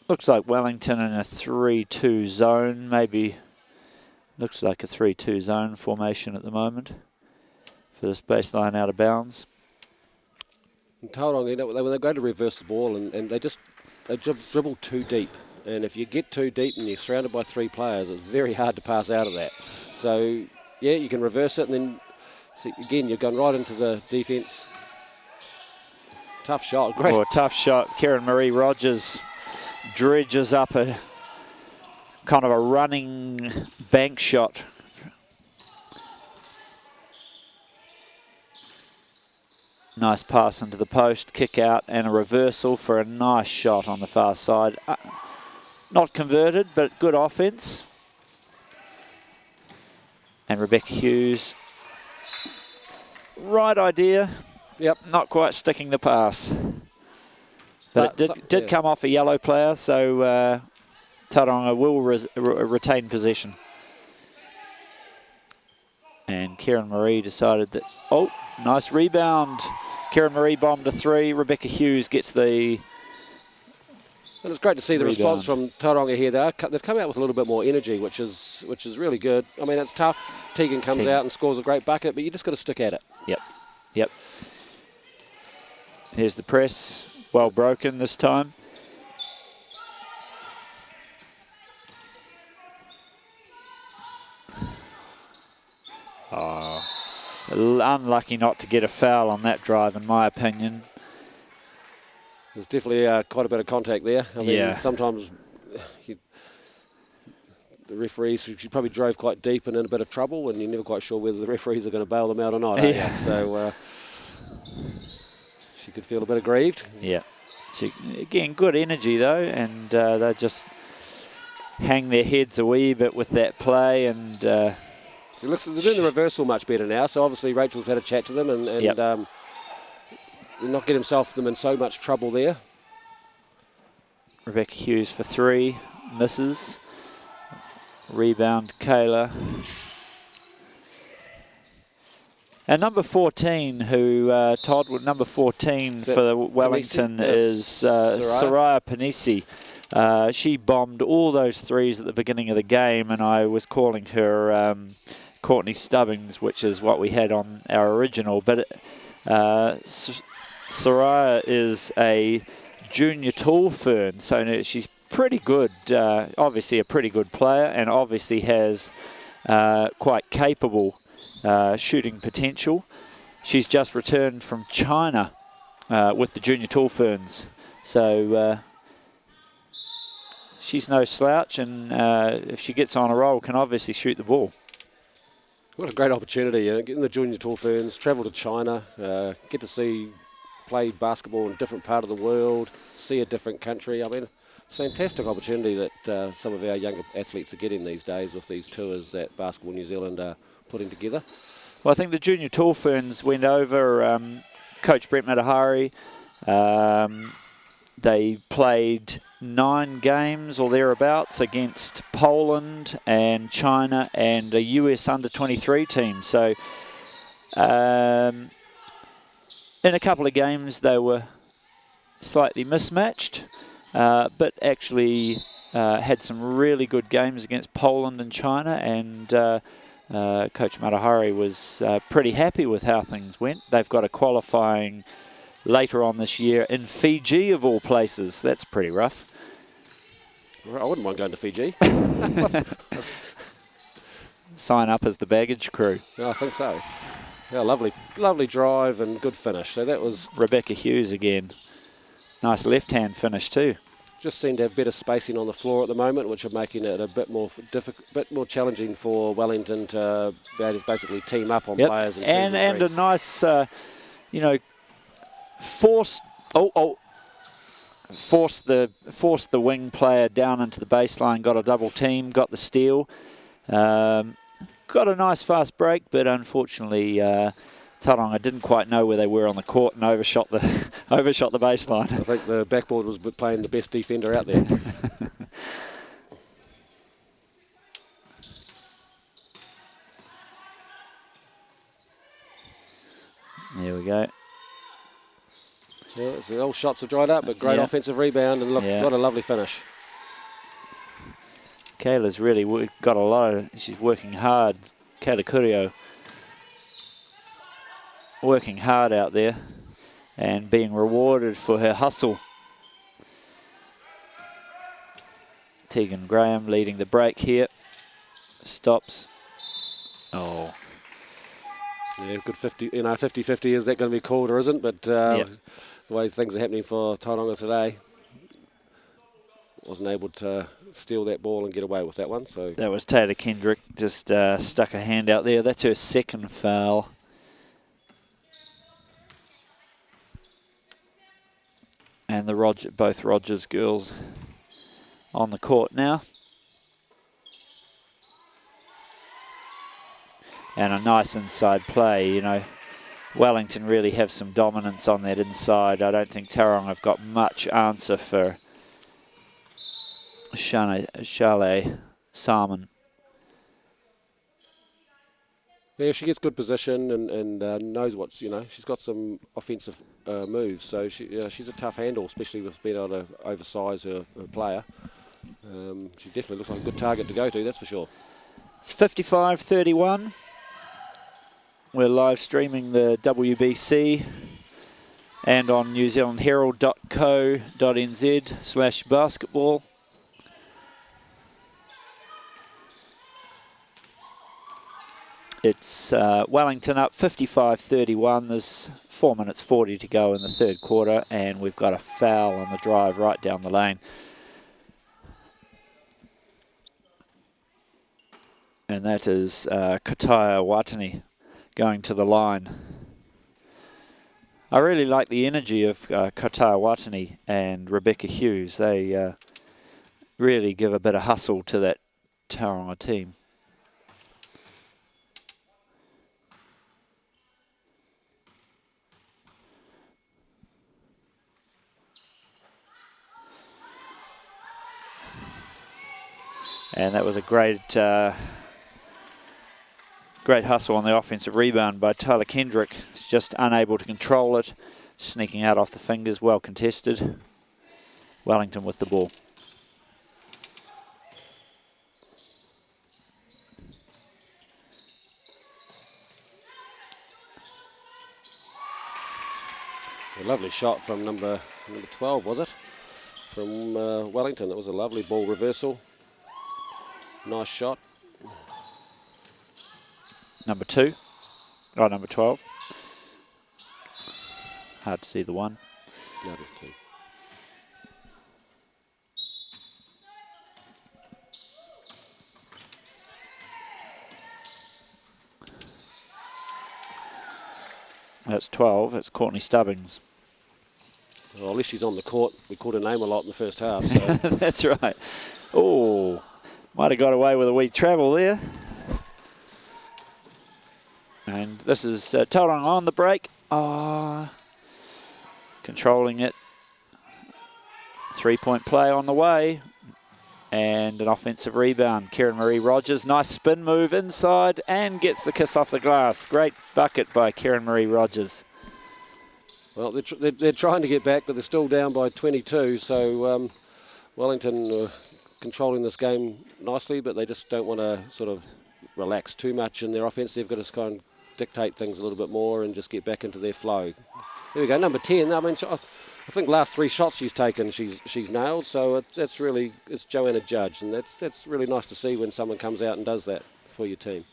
Looks like Wellington in a 3-2 zone, maybe looks like a 3-2 zone formation at the moment for this baseline out of bounds. And Tauranga, when they go to reverse the ball and they dribble too deep. And if you get too deep and you're surrounded by three players, it's very hard to pass out of that. So, yeah, you can reverse it and then, again, you're going right into the defence. Tough shot. Great. Oh, tough shot. Karen Marie Rogers dredges up a kind of a running bank shot. Nice pass into the post, kick out, and a reversal for a nice shot on the far side. Not converted, but good offense. And Rebecca Hughes, right idea. Yep. Not quite sticking the pass. But it did come off a yellow player, so Tauranga will retain possession. And Karen Marie decided that, oh, nice rebound. Karen Marie bombed a three. Rebecca Hughes gets the And it's great to see the rebound. response from Tauranga here. They've come out with a little bit more energy, which is really good. I mean, it's tough. Tegan comes out and scores a great bucket, but you just got to stick at it. Yep. Here's the press. Well broken this time. Oh, unlucky not to get a foul on that drive, in my opinion. There's definitely quite a bit of contact there. I mean, sometimes the referees, she probably drove quite deep and in a bit of trouble, and you're never quite sure whether the referees are going to bail them out or not. Yeah. So she could feel a bit aggrieved. Yeah. Again, good energy though, and they just hang their heads a wee bit with that play, and they're doing the reversal much better now. So obviously Rachel's had a chat to them, and not get them in so much trouble there. Rebecca Hughes for three, misses. Rebound, Kayla. And number 14, who Todd, number 14 for the Wellington is Soraya Panisi. She bombed all those threes at the beginning of the game, and I was calling her Courtney Stubbings, which is what we had on our original. But Soraya is a junior tall fern, so she's pretty good, obviously a pretty good player, and obviously has quite capable shooting potential. She's just returned from China with the junior tall ferns, so she's no slouch, and if she gets on a roll, can obviously shoot the ball. What a great opportunity, getting the junior tall ferns, travel to China, get to play basketball in a different part of the world, see a different country. I mean, it's a fantastic opportunity that some of our younger athletes are getting these days with these tours that Basketball New Zealand are putting together. Well, I think the junior tall ferns went over, Coach Brett Matahari, they played 9 games or thereabouts against Poland and China and a US under-23 team. So in a couple of games they were slightly mismatched, but actually had some really good games against Poland and China, and Coach Matahari was pretty happy with how things went. They've got a qualifying later on this year in Fiji, of all places. That's pretty rough. I wouldn't mind going to Fiji. Sign up as the baggage crew. Yeah, I think so. Yeah, lovely drive and good finish. So that was Rebecca Hughes again. Nice left-hand finish too. Just seem to have better spacing on the floor at the moment, which are making it a bit more challenging for Wellington to be able to basically team up on players and a nice, force the wing player down into the baseline. Got a double team, got the steal, got a nice fast break, but unfortunately Tauranga didn't quite know where they were on the court and overshot the baseline. I think the backboard was playing the best defender out there. There we go. Yeah, the old shots have dried up, but great offensive rebound and look, what a lovely finish. Kayla's really got a lot of, she's working hard. Kayla Curio working hard out there and being rewarded for her hustle. Tegan Graham leading the break here. Stops. Oh. Yeah, good 50, 50-50, is that going to be called or isn't? But the way things are happening for Tauranga today, wasn't able to steal that ball and get away with that one. So that was Taylor Kendrick, just stuck a hand out there. That's her second foul. And both Rogers girls on the court now. And a nice inside play, Wellington really have some dominance on that inside. I don't think Tauranga have got much answer for Charlotte Salmon. Yeah, she gets good position and knows what's, she's got some offensive moves. So she's a tough handle, especially with being able to oversize her player. She definitely looks like a good target to go to, that's for sure. It's 55-31. We're live streaming the WBC and on newzealandherald.co.nz/basketball. It's Wellington up 55-31. There's 4 minutes 40 to go in the third quarter, and we've got a foul on the drive right down the lane. And that is Kataya Watani going to the line. I really like the energy of Kataya Watani and Rebecca Hughes. They really give a bit of hustle to that Tauranga team. And that was a great hustle on the offensive rebound by Tyler Kendrick. Just unable to control it, sneaking out off the fingers, well contested. Wellington with the ball. A lovely shot from number 12, was it? From Wellington. That was a lovely ball reversal. Nice shot. Number 2. Oh, number 12. Hard to see the one. That is 2. That's 12. It's Courtney Stubbings. Well, at least she's on the court. We called her name a lot in the first half. So. That's right. Oh, might have got away with a wee travel there. And this is Tauranga on the break. Controlling it. 3-point play on the way. And an offensive rebound. Kieran Marie Rogers. Nice spin move inside and gets the kiss off the glass. Great bucket by Kieran Marie Rogers. Well, they're trying to get back, but they're still down by 22. So Wellington are controlling this game nicely, but they just don't want to sort of relax too much in their offense. They've got to kind of dictate things a little bit more and just get back into their flow. There we go, number 10. I mean, I think last 3 shots she's taken, she's nailed. So it's Joanna Judge, and that's really nice to see when someone comes out and does that for your team.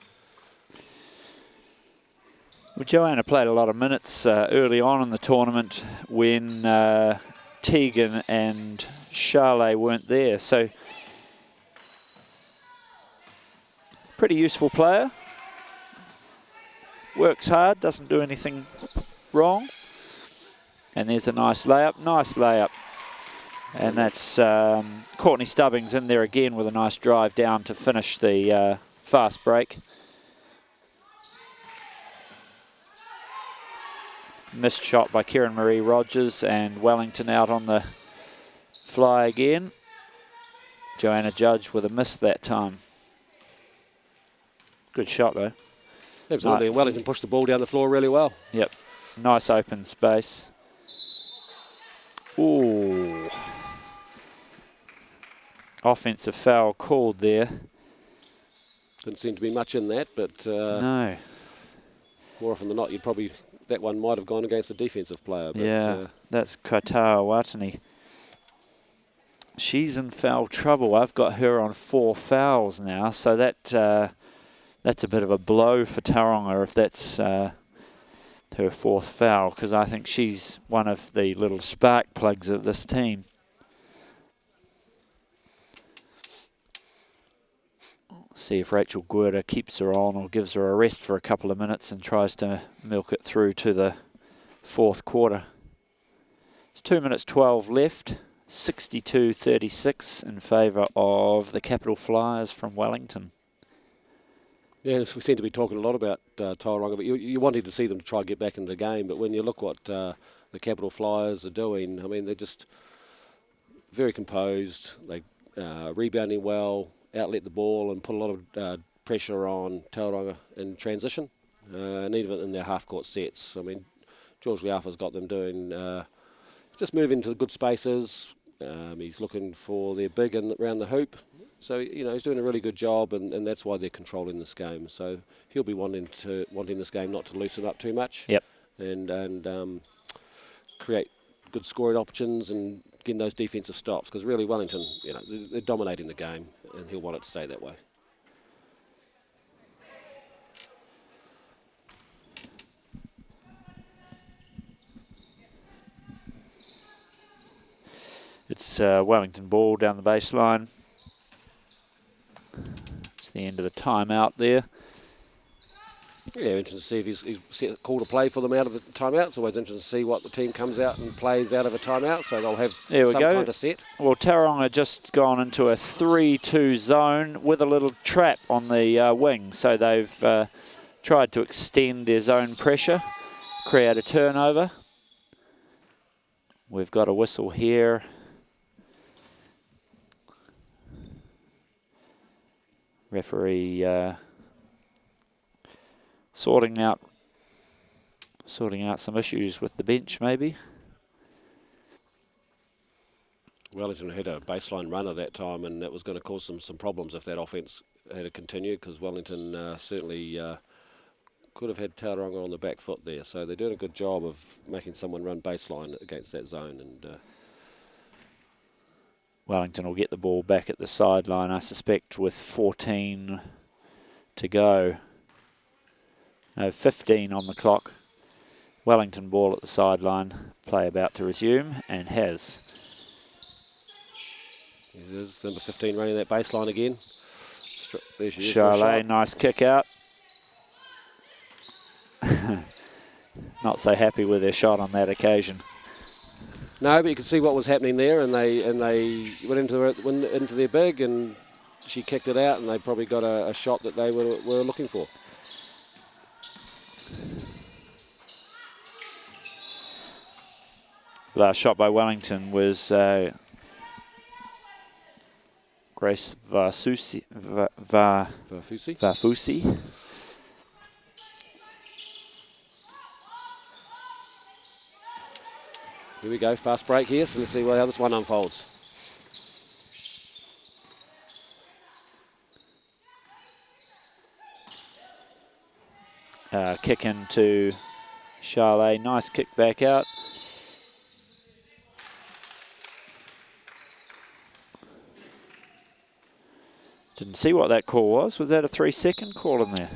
Well, Joanna played a lot of minutes early on in the tournament when Tegan and Charlotte weren't there. So, pretty useful player. Works hard, doesn't do anything wrong. And there's a nice layup. And that's Courtney Stubbings in there again with a nice drive down to finish the fast break. Missed shot by Kieran Marie Rogers, and Wellington out on the fly again. Joanna Judge with a miss that time. Good shot though. Absolutely, and Wellington pushed the ball down the floor really well. Yep, nice open space. Ooh. Offensive foul called there. Didn't seem to be much in that, but no. More often than not, that one might have gone against the defensive player. But, yeah, that's Kaitawa Watani. She's in foul trouble. I've got her on 4 fouls now, so that's a bit of a blow for Tauranga if that's her 4th foul, because I think she's one of the little spark plugs of this team. See if Rachel Guerra keeps her on or gives her a rest for a couple of minutes and tries to milk it through to the 4th quarter. It's 2 minutes 12 left. 62-36 in favour of the Capital Flyers from Wellington. Yeah, we seem to be talking a lot about Tauranga, but you wanted to see them to try and get back into the game. But when you look what the Capital Flyers are doing, I mean, they're just very composed. They rebounding well, outlet the ball and put a lot of pressure on Tauranga in transition, and even in their half-court sets. I mean, George Liafa's got them doing just moving to good spaces. He's looking for their big and around the hoop. So, he's doing a really good job, and that's why they're controlling this game. So he'll be wanting this game not to loosen up too much. Yep. And create good scoring options and getting those defensive stops, because really Wellington, they're dominating the game, and he'll want it to stay that way. It's Wellington ball down the baseline. It's the end of the timeout there. Yeah, interesting to see if he's called a play for them out of the timeout. It's always interesting to see what the team comes out and plays out of a timeout, so they'll have some kind of set. Well, Tauranga just gone into a 3-2 zone with a little trap on the wing, so they've tried to extend their zone pressure, create a turnover. We've got a whistle here. Referee sorting out some issues with the bench, maybe. Wellington had a baseline runner that time, and that was going to cause them some problems if that offence had to continue, because Wellington certainly could have had Tauranga on the back foot there. So they're doing a good job of making someone run baseline against that zone. And Wellington will get the ball back at the sideline, I suspect, with 14 to go. No, 15 on the clock. Wellington ball at the sideline. Play about to resume, and has. There's number 15 running that baseline again. There she is. Charlet, nice kick out. Not so happy with their shot on that occasion. No, but you could see what was happening there, and they went into their big, and she kicked it out, and they probably got a shot that they were looking for. Last shot by Wellington was Grace Vafusi. Here we go, fast break here, so let's see how this one unfolds. Kick into Charlet, nice kick back out. Didn't see what that call was. Was that a 3-second call in there?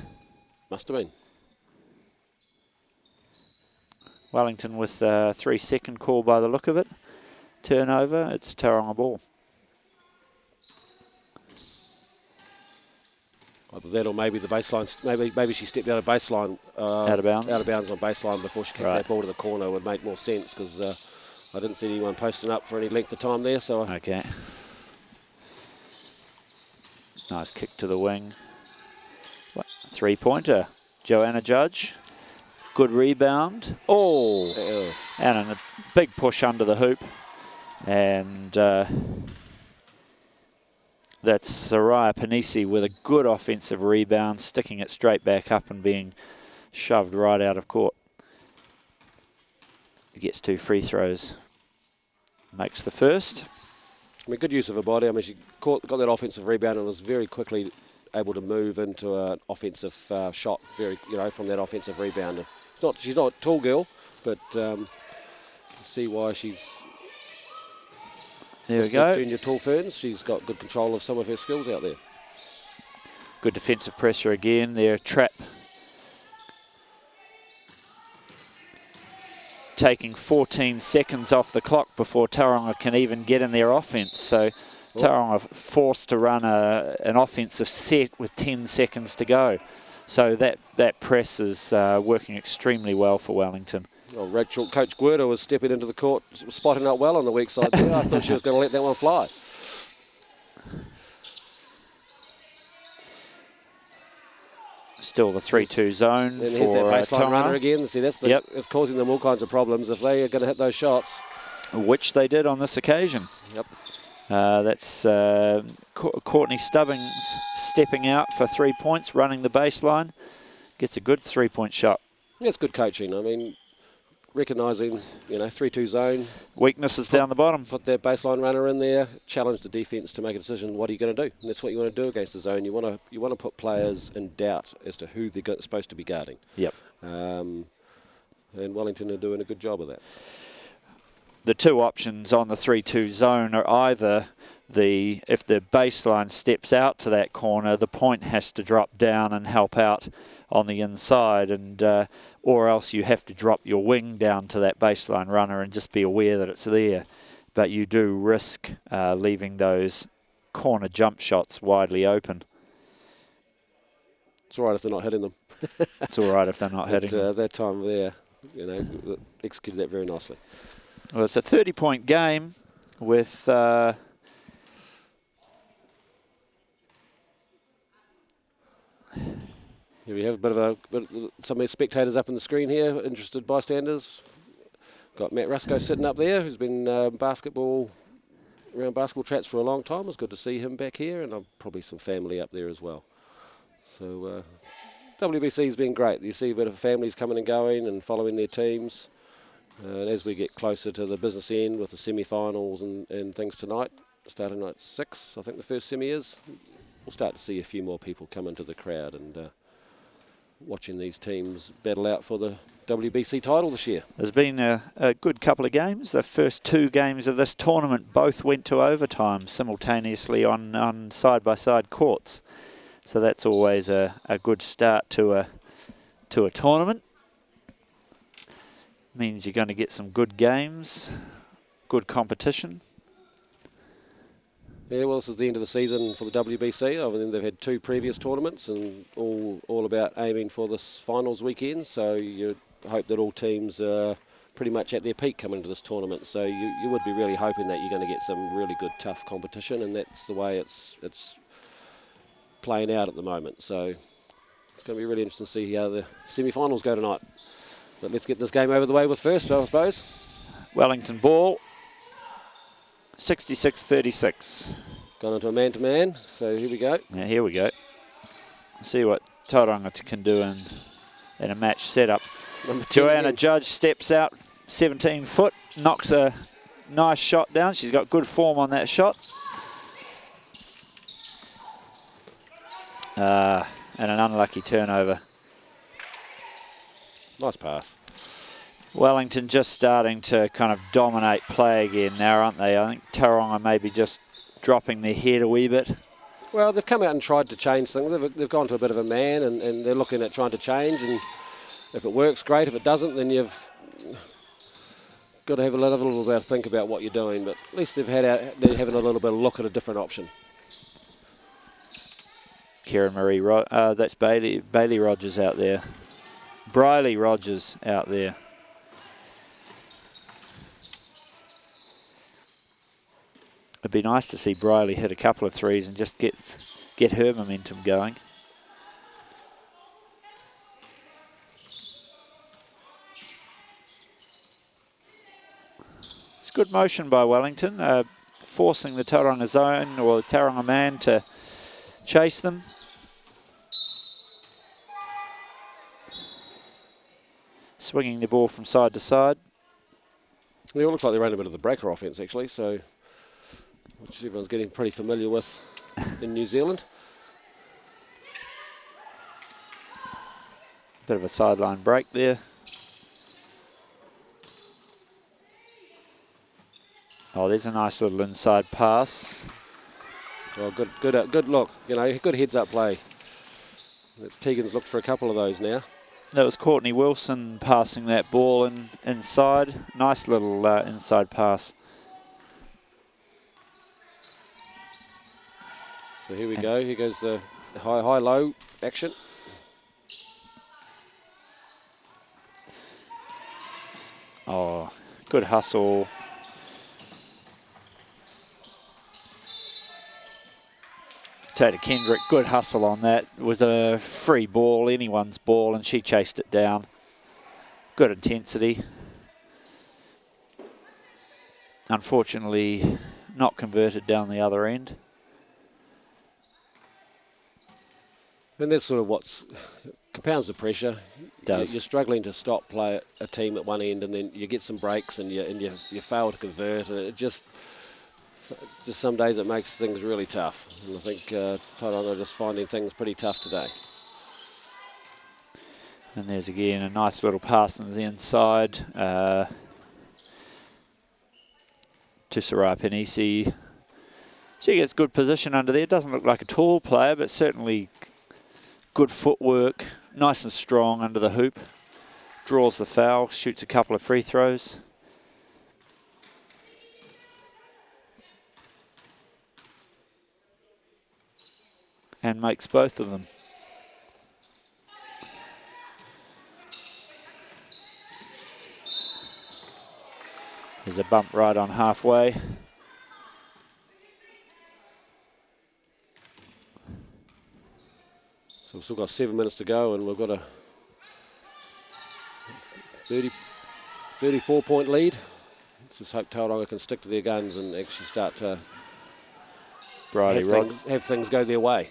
Must have been. Wellington with a 3-second call by the look of it. Turnover, it's Tauranga ball. Either that, or maybe the baseline. Maybe she stepped out of baseline. Out of bounds. Out of bounds on baseline before she kicked that ball to the corner. Would make more sense, because I didn't see anyone posting up for any length of time there. So okay. Nice kick to the wing. 3-pointer. Joanna Judge. Good rebound. Oh! And a big push under the hoop. And that's Soraya Panisi with a good offensive rebound, sticking it straight back up and being shoved right out of court. Gets 2 free throws. Makes the first. I mean, good use of her body. I mean, she got that offensive rebound and was very quickly able to move into an offensive shot. From that offensive rebound. She's not a tall girl, but see why she's. There we go. Junior Tall Ferns. She's got good control of some of her skills out there. Good defensive pressure again. Their trap. Taking 14 seconds off the clock before Tauranga can even get in their offense. So Tauranga forced to run an offensive set with 10 seconds to go. So that press is working extremely well for Wellington. Well, Coach Guerta was stepping into the court, spotting up well on the weak side there. I thought she was going to let that one fly. Still the 3-2 zone and for here's that baseline runner Tauranga. again. See, that's it's causing them all kinds of problems if they are going to hit those shots. Which they did on this occasion. Yep. That's Courtney Stubbings stepping out for 3 points, running the baseline. Gets a good 3-point shot. Yeah, it's good coaching. I mean, recognising, 3-2 zone. Weaknesses down the bottom. Put that baseline runner in there, challenge the defence to make a decision, what are you going to do? And that's what you want to do against the zone. You want to put players in doubt as to who they're supposed to be guarding. Yep. And Wellington are doing a good job of that. The two options on the 3-2 zone are either if the baseline steps out to that corner, the point has to drop down and help out on the inside, and or else you have to drop your wing down to that baseline runner and just be aware that it's there. But you do risk leaving those corner jump shots widely open. It's all right if they're not hitting them. It's all right if they're not hitting them. That time there, executed that very nicely. Well, it's a 30-point game with here we have a bit of some spectators up on the screen here, interested bystanders. Got Matt Rusco sitting up there, who's been around basketball trats for a long time. It's good to see him back here, and probably some family up there as well. So WBC's been great. You see a bit of families coming and going and following their teams. And as we get closer to the business end with the semi-finals and things tonight, starting at 6, I think the first semi is, we'll start to see a few more people come into the crowd and watching these teams battle out for the WBC title this year. There's been a good couple of games. The first 2 games of this tournament both went to overtime simultaneously on side-by-side courts. So that's always a good start to a tournament. Means you're going to get some good games, good competition. Yeah, well, this is the end of the season for the WBC. I mean, they've had 2 previous tournaments and all about aiming for this finals weekend. So you hope that all teams are pretty much at their peak coming into this tournament. So you would be really hoping that you're going to get some really good, tough competition, and that's the way it's playing out at the moment. So it's going to be really interesting to see how the semi-finals go tonight. But let's get this game over the way with first, I suppose. Wellington ball, 66-36. Gone into a man-to-man, so here we go. Now here we go. See what Tauranga can do in a match setup. Joanna Judge steps out, 17 foot, knocks a nice shot down. She's got good form on that shot. And an unlucky turnover. Nice pass. Wellington just starting to kind of dominate play again now, aren't they? I think Tauranga maybe just dropping their head a wee bit. Well, they've come out and tried to change things. They've gone to a bit of a man, and they're looking at trying to change. And if it works, great. If it doesn't, then you've got to have a little bit of think about what you're doing. But at least they're having a little bit of look at a different option. Kieran Marie, that's Bailey Rogers out there. Briley Rogers out there. It'd be nice to see Briley hit a couple of threes and just get her momentum going. It's good motion by Wellington, forcing the Tauranga zone or the Tauranga man to chase them. Swinging the ball from side to side. Yeah, it looks like they're running a bit of the breaker offence actually, so which everyone's getting pretty familiar with in New Zealand. Bit of a sideline break there. Oh, there's a nice little inside pass. Well, good look. You know, good heads-up play. It's Tegan's looked for a couple of those now. That was Courtney Wilson passing that ball inside. Nice little inside pass. So here we go. Here goes the high-low action. Oh, good hustle. Tata Kendrick, good hustle on that. It was a free ball, anyone's ball, and she chased it down. Good intensity. Unfortunately, not converted down the other end. And that's sort of what compounds the pressure. Does. You're struggling to stop play a team at one end, and then you get some breaks, and you fail to convert, and it's just some days it makes things really tough. And I think Tauranga are just finding things pretty tough today. And there's again a nice little pass on the inside to Sarai Penisi. She gets good position under there. Doesn't look like a tall player, but certainly good footwork. Nice and strong under the hoop. Draws the foul, shoots a couple of free throws. And makes both of them. There's a bump right on halfway. So we've still got 7 minutes to go, and we've got a 34-point lead. Let's just hope Tauranga can stick to their guns and actually start to have things go their way.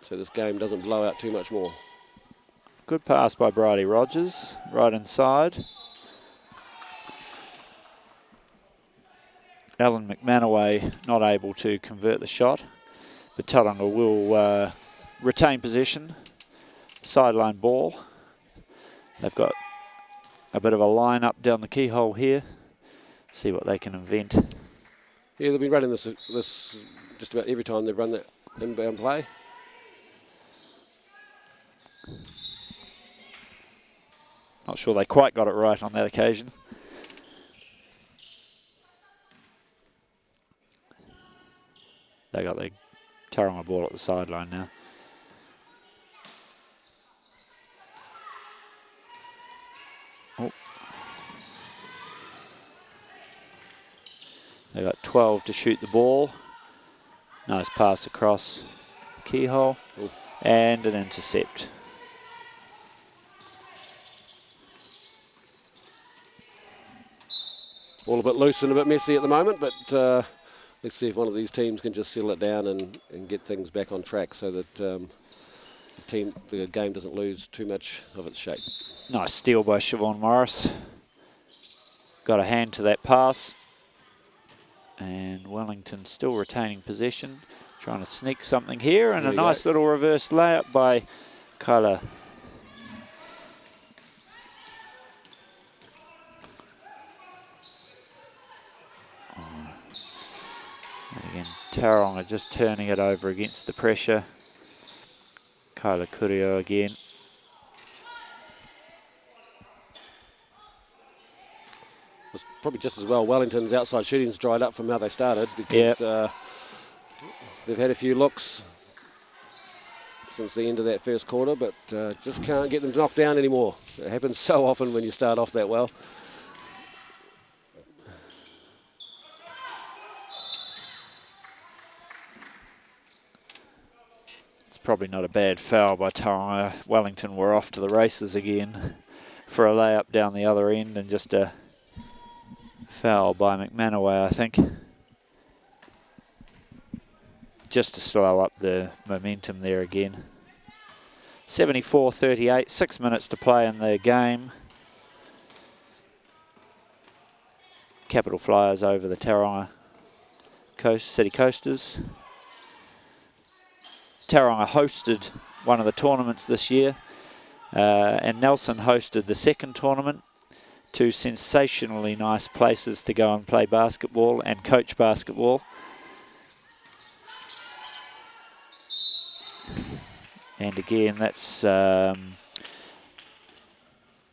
so this game doesn't blow out too much more. Good pass by Bridie Rogers, right inside. Alan McManaway not able to convert the shot, but Tauranga will retain possession. Sideline ball. They've got a bit of a line up down the keyhole here. See what they can invent. Yeah, they've been running this just about every time they've run that inbound play. Not sure they quite got it right on that occasion. They got the Tauranga ball at the sideline now. Oh. They got 12 to shoot the ball. Nice pass across the keyhole. Ooh. And an intercept. All a bit loose and a bit messy at the moment, but let's see if one of these teams can just settle it down and get things back on track so that the game doesn't lose too much of its shape. Nice steal by Siobhan Morris. Got a hand to that pass. And Wellington still retaining possession. Trying to sneak something here. And a nice little reverse layup by Kyla. And again, Tauranga just turning it over against the pressure. Kyla Kurio again. It's probably just as well Wellington's outside shooting's dried up from how they started, because they've had a few looks since the end of that first quarter, but just can't get them knocked down anymore. It happens so often when you start off that well. Probably not a bad foul by Tauranga. Wellington were off to the races again for a layup down the other end, and just a foul by McManaway, I think. Just to slow up the momentum there again. 74-38, 6 minutes to play in the game. Capital Flyers over the Tauranga City Coasters. Tauranga hosted one of the tournaments this year, and Nelson hosted the second tournament. Two sensationally nice places to go and play basketball and coach basketball. And again, that's Soraya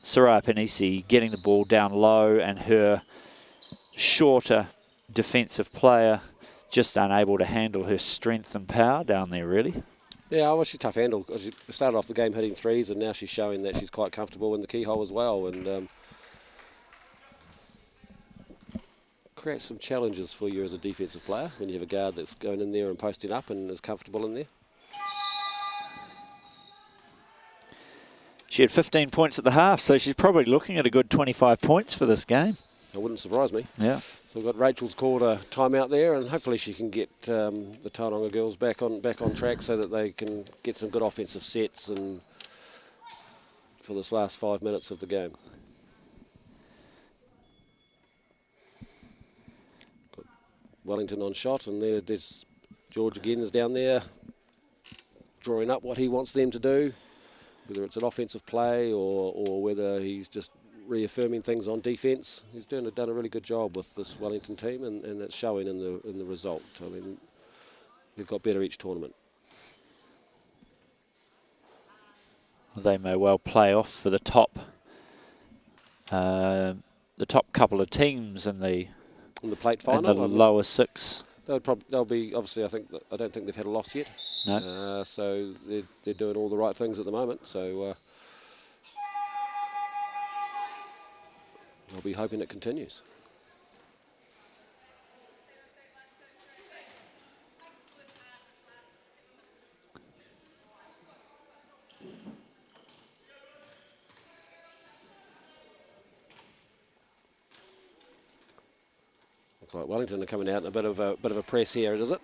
Panisi getting the ball down low, and her shorter defensive player just unable to handle her strength and power down there, really. Yeah, well, she's a tough handle. She started off the game hitting threes, and now she's showing that she's quite comfortable in the keyhole as well, and creates some challenges for you as a defensive player when you have a guard that's going in there and posting up and is comfortable in there. She had 15 points at the half, so she's probably looking at a good 25 points for this game. That wouldn't surprise me. Yeah. So we've got Rachel's called a timeout there, and hopefully she can get the Tauranga girls back on track so that they can get some good offensive sets and for this last 5 minutes of the game. Got Wellington on shot, and there's George again is down there drawing up what he wants them to do, whether it's an offensive play or whether he's just reaffirming things on defence. He's done a really good job with this Wellington team, and it's showing in the result. I mean, they've got better each tournament. They may well play off for the top couple of teams in the plate final, in the lower six. They'll be obviously. I don't think they've had a loss yet. No. So they're doing all the right things at the moment. So. I'll be hoping it continues. Looks like Wellington are coming out in a bit of a press here, does it?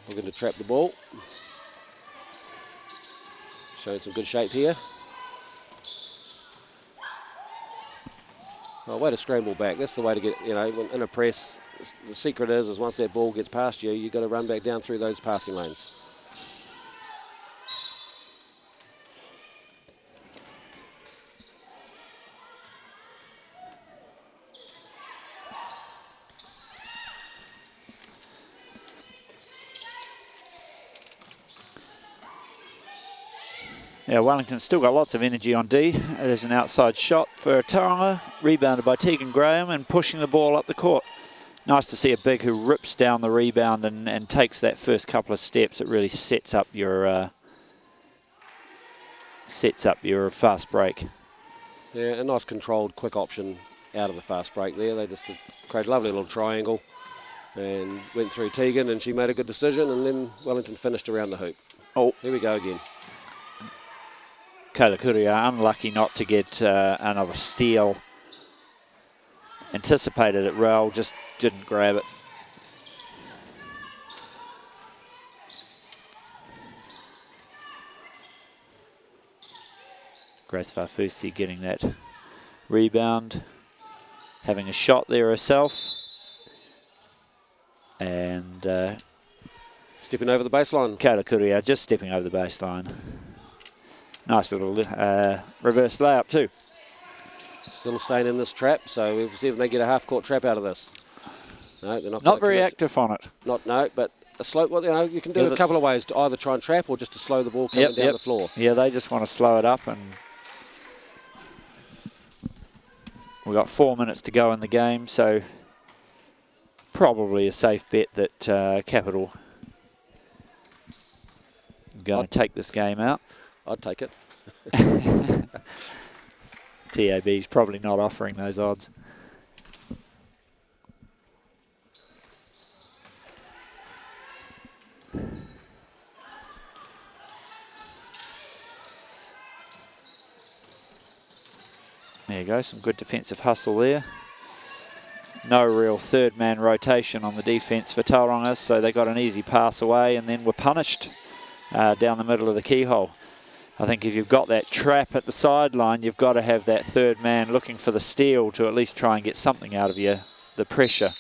Looking to trap the ball. Showing some good shape here. Oh, way to scramble back. That's the way to get, you know, in a press. The secret is once that ball gets past you, you've got to run back down through those passing lanes. Yeah, Wellington's still got lots of energy on D. There's an outside shot for Tauranga, rebounded by Tegan Graham and pushing the ball up the court. Nice to see a big who rips down the rebound and takes that first couple of steps. It really sets up your fast break. Yeah, a nice controlled, quick option out of the fast break there. They just created a lovely little triangle and went through Tegan, and she made a good decision, and then Wellington finished around the hoop. Oh, here we go again. Kayla Kuria unlucky not to get another steal. Anticipated it well, just didn't grab it. Grace Farfusi getting that rebound, having a shot there herself. And stepping over the baseline. Kayla Kuria just stepping over the baseline. Nice little reverse layup too. Still staying in this trap, so we'll see if they get a half-court trap out of this. No, they're not very active on it. No, but a slow. Well, you know, you can do it a couple of ways to either try and trap or just to slow the ball coming down the floor. Yeah, they just want to slow it up, and we've got 4 minutes to go in the game, so probably a safe bet that Capital are going to take this game out. I'd take it. TAB's probably not offering those odds. There you go, some good defensive hustle there. No real third man rotation on the defense for Tauranga, so they got an easy pass away and then were punished down the middle of the keyhole. I think if you've got that trap at the sideline, you've got to have that third man looking for the steal to at least try and get something out of the pressure.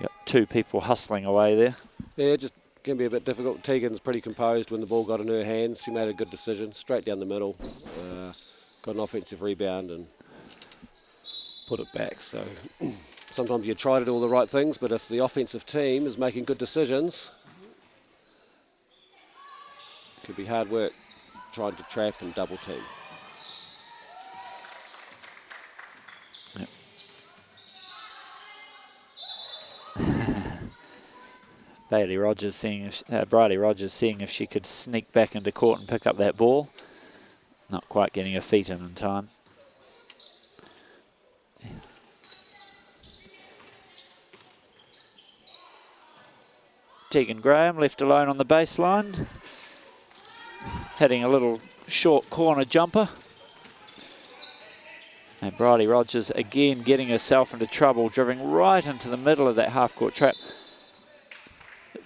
You've got two people hustling away there. Yeah, just can be a bit difficult. Tegan's pretty composed when the ball got in her hands. She made a good decision, straight down the middle. Got an offensive rebound and put it back. So sometimes you try to do all the right things, but if the offensive team is making good decisions, it could be hard work trying to trap and double team. Yep. Briley Rogers seeing if she could sneak back into court and pick up that ball. Not quite getting her feet in time. Tegan Graham left alone on the baseline, hitting a little short corner jumper. And Briley Rogers again getting herself into trouble, driving right into the middle of that half-court trap.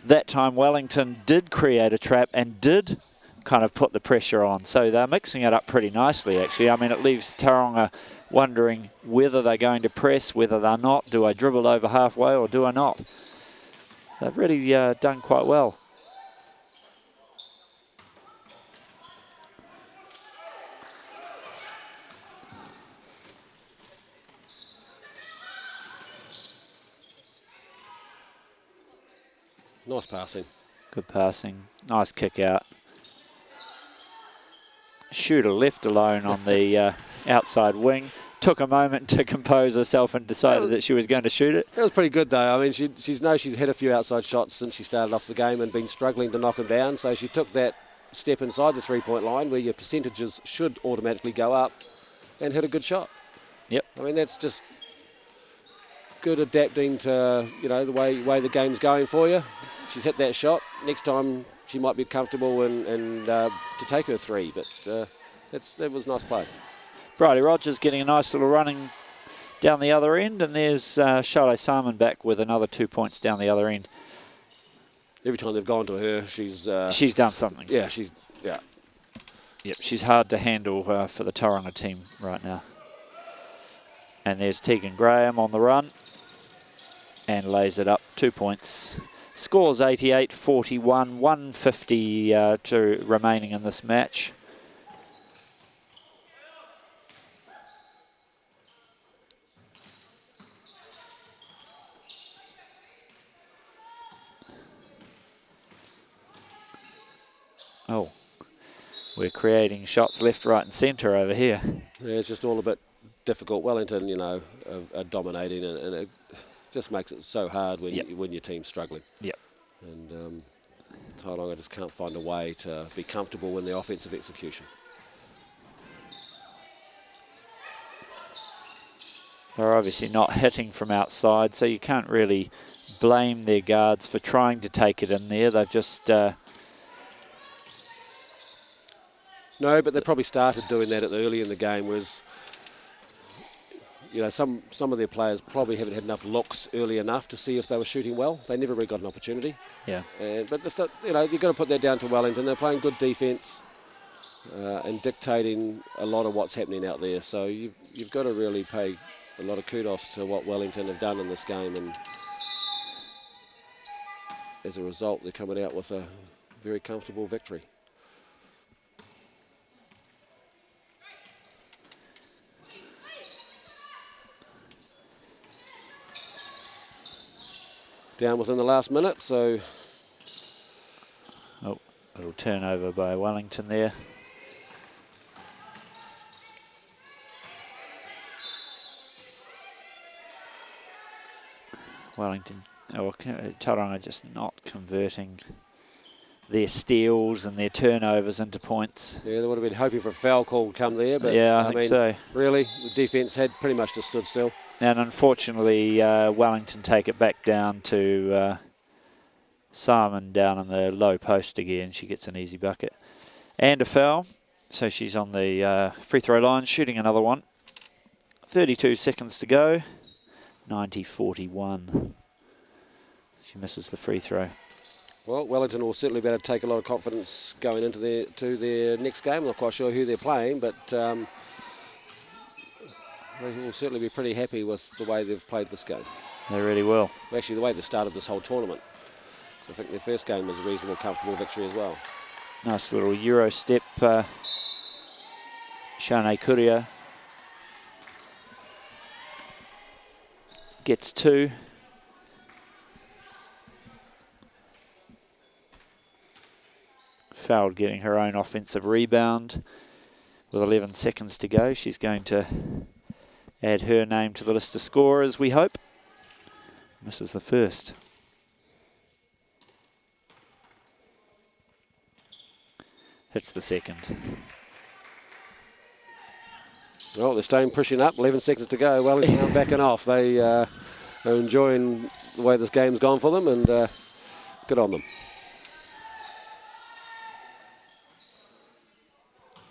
That time Wellington did create a trap and did kind of put the pressure on. So they're mixing it up pretty nicely, actually. I mean, it leaves Tauranga wondering whether they're going to press, whether they're not. Do I dribble over halfway or do I not? They've really done quite well. Nice passing. Good passing. Nice kick out. Shooter left alone on the outside wing. Took a moment to compose herself and decided that she was going to shoot it. That was pretty good, though. I mean, she's hit a few outside shots since she started off the game and been struggling to knock them down. So she took that step inside the three-point line where your percentages should automatically go up and hit a good shot. Yep. I mean, that's just good adapting to, you know, the way the game's going for you. She's hit that shot. Next time she might be comfortable and to take her three, but that was nice play. Briley Rogers getting a nice little running down the other end, and there's Charlotte Salmon back with another 2 points down the other end. Every time they've gone to her, she's done something. Yeah, Yep, she's hard to handle for the Tauranga team right now. And there's Tegan Graham on the run and lays it up, 2 points. Scores 88-41, 150 to remaining in this match. Oh, we're creating shots left, right and centre over here. Yeah, it's just all a bit difficult. Wellington, you know, are dominating, and it just makes it so hard when when your team's struggling. Yep. And Tauranga just can't find a way to be comfortable in the offensive execution. They're obviously not hitting from outside, so you can't really blame their guards for trying to take it in there. They've just... No, but they probably started doing that early in the game, whereas, you know, some of their players probably haven't had enough looks early enough to see if they were shooting well. They never really got an opportunity. Yeah. But just, you know, you've got to put that down to Wellington. They're playing good defence and dictating a lot of what's happening out there. So you've got to really pay a lot of kudos to what Wellington have done in this game, and as a result, they're coming out with a very comfortable victory. Down within the last minute, so... Oh, little turnover by Wellington there. Wellington, or Tauranga just not converting their steals and their turnovers into points. Yeah, they would have been hoping for a foul call to come there, but yeah, I think so. Really, the defence had pretty much just stood still. And unfortunately, Wellington take it back down to Simon down on the low post again. She gets an easy bucket. And a foul, so she's on the free throw line, shooting another one. 32 seconds to go, 90-41. She misses the free throw. Well, Wellington will certainly be able to take a lot of confidence going into their next game. I'm not quite sure who they're playing, but they will certainly be pretty happy with the way they've played this game. They really will. Actually, the way they started this whole tournament. So I think their first game was a reasonable, comfortable victory as well. Nice little Euro step. Shane Kuria gets 2. Fouled getting her own offensive rebound with 11 seconds to go. She's going to add her name to the list of scorers, we hope. Misses the first. Hits the second. Well, they're staying pushing up, 11 seconds to go. Wellington are backing off. They are enjoying the way this game's gone for them, and good on them.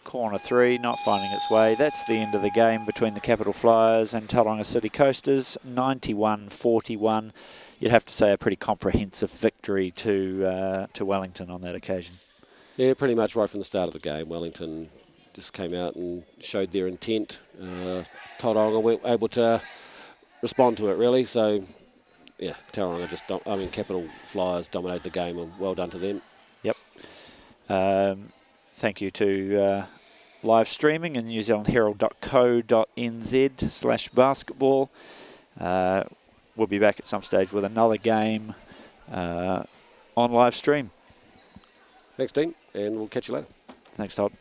Corner 3, not finding its way. That's the end of the game between the Capital Flyers and Tauranga City Coasters, 91-41. You'd have to say a pretty comprehensive victory to Wellington on that occasion. Yeah, pretty much right from the start of the game. Wellington just came out and showed their intent. Tauranga were able to respond to it, really. So, yeah, Tauranga Capital Flyers dominated the game, and well done to them. Yep. Thank you to live streaming and newzealandherald.co.nz/basketball. We'll be back at some stage with another game on live stream. Thanks, Dean, and we'll catch you later. Thanks, Todd.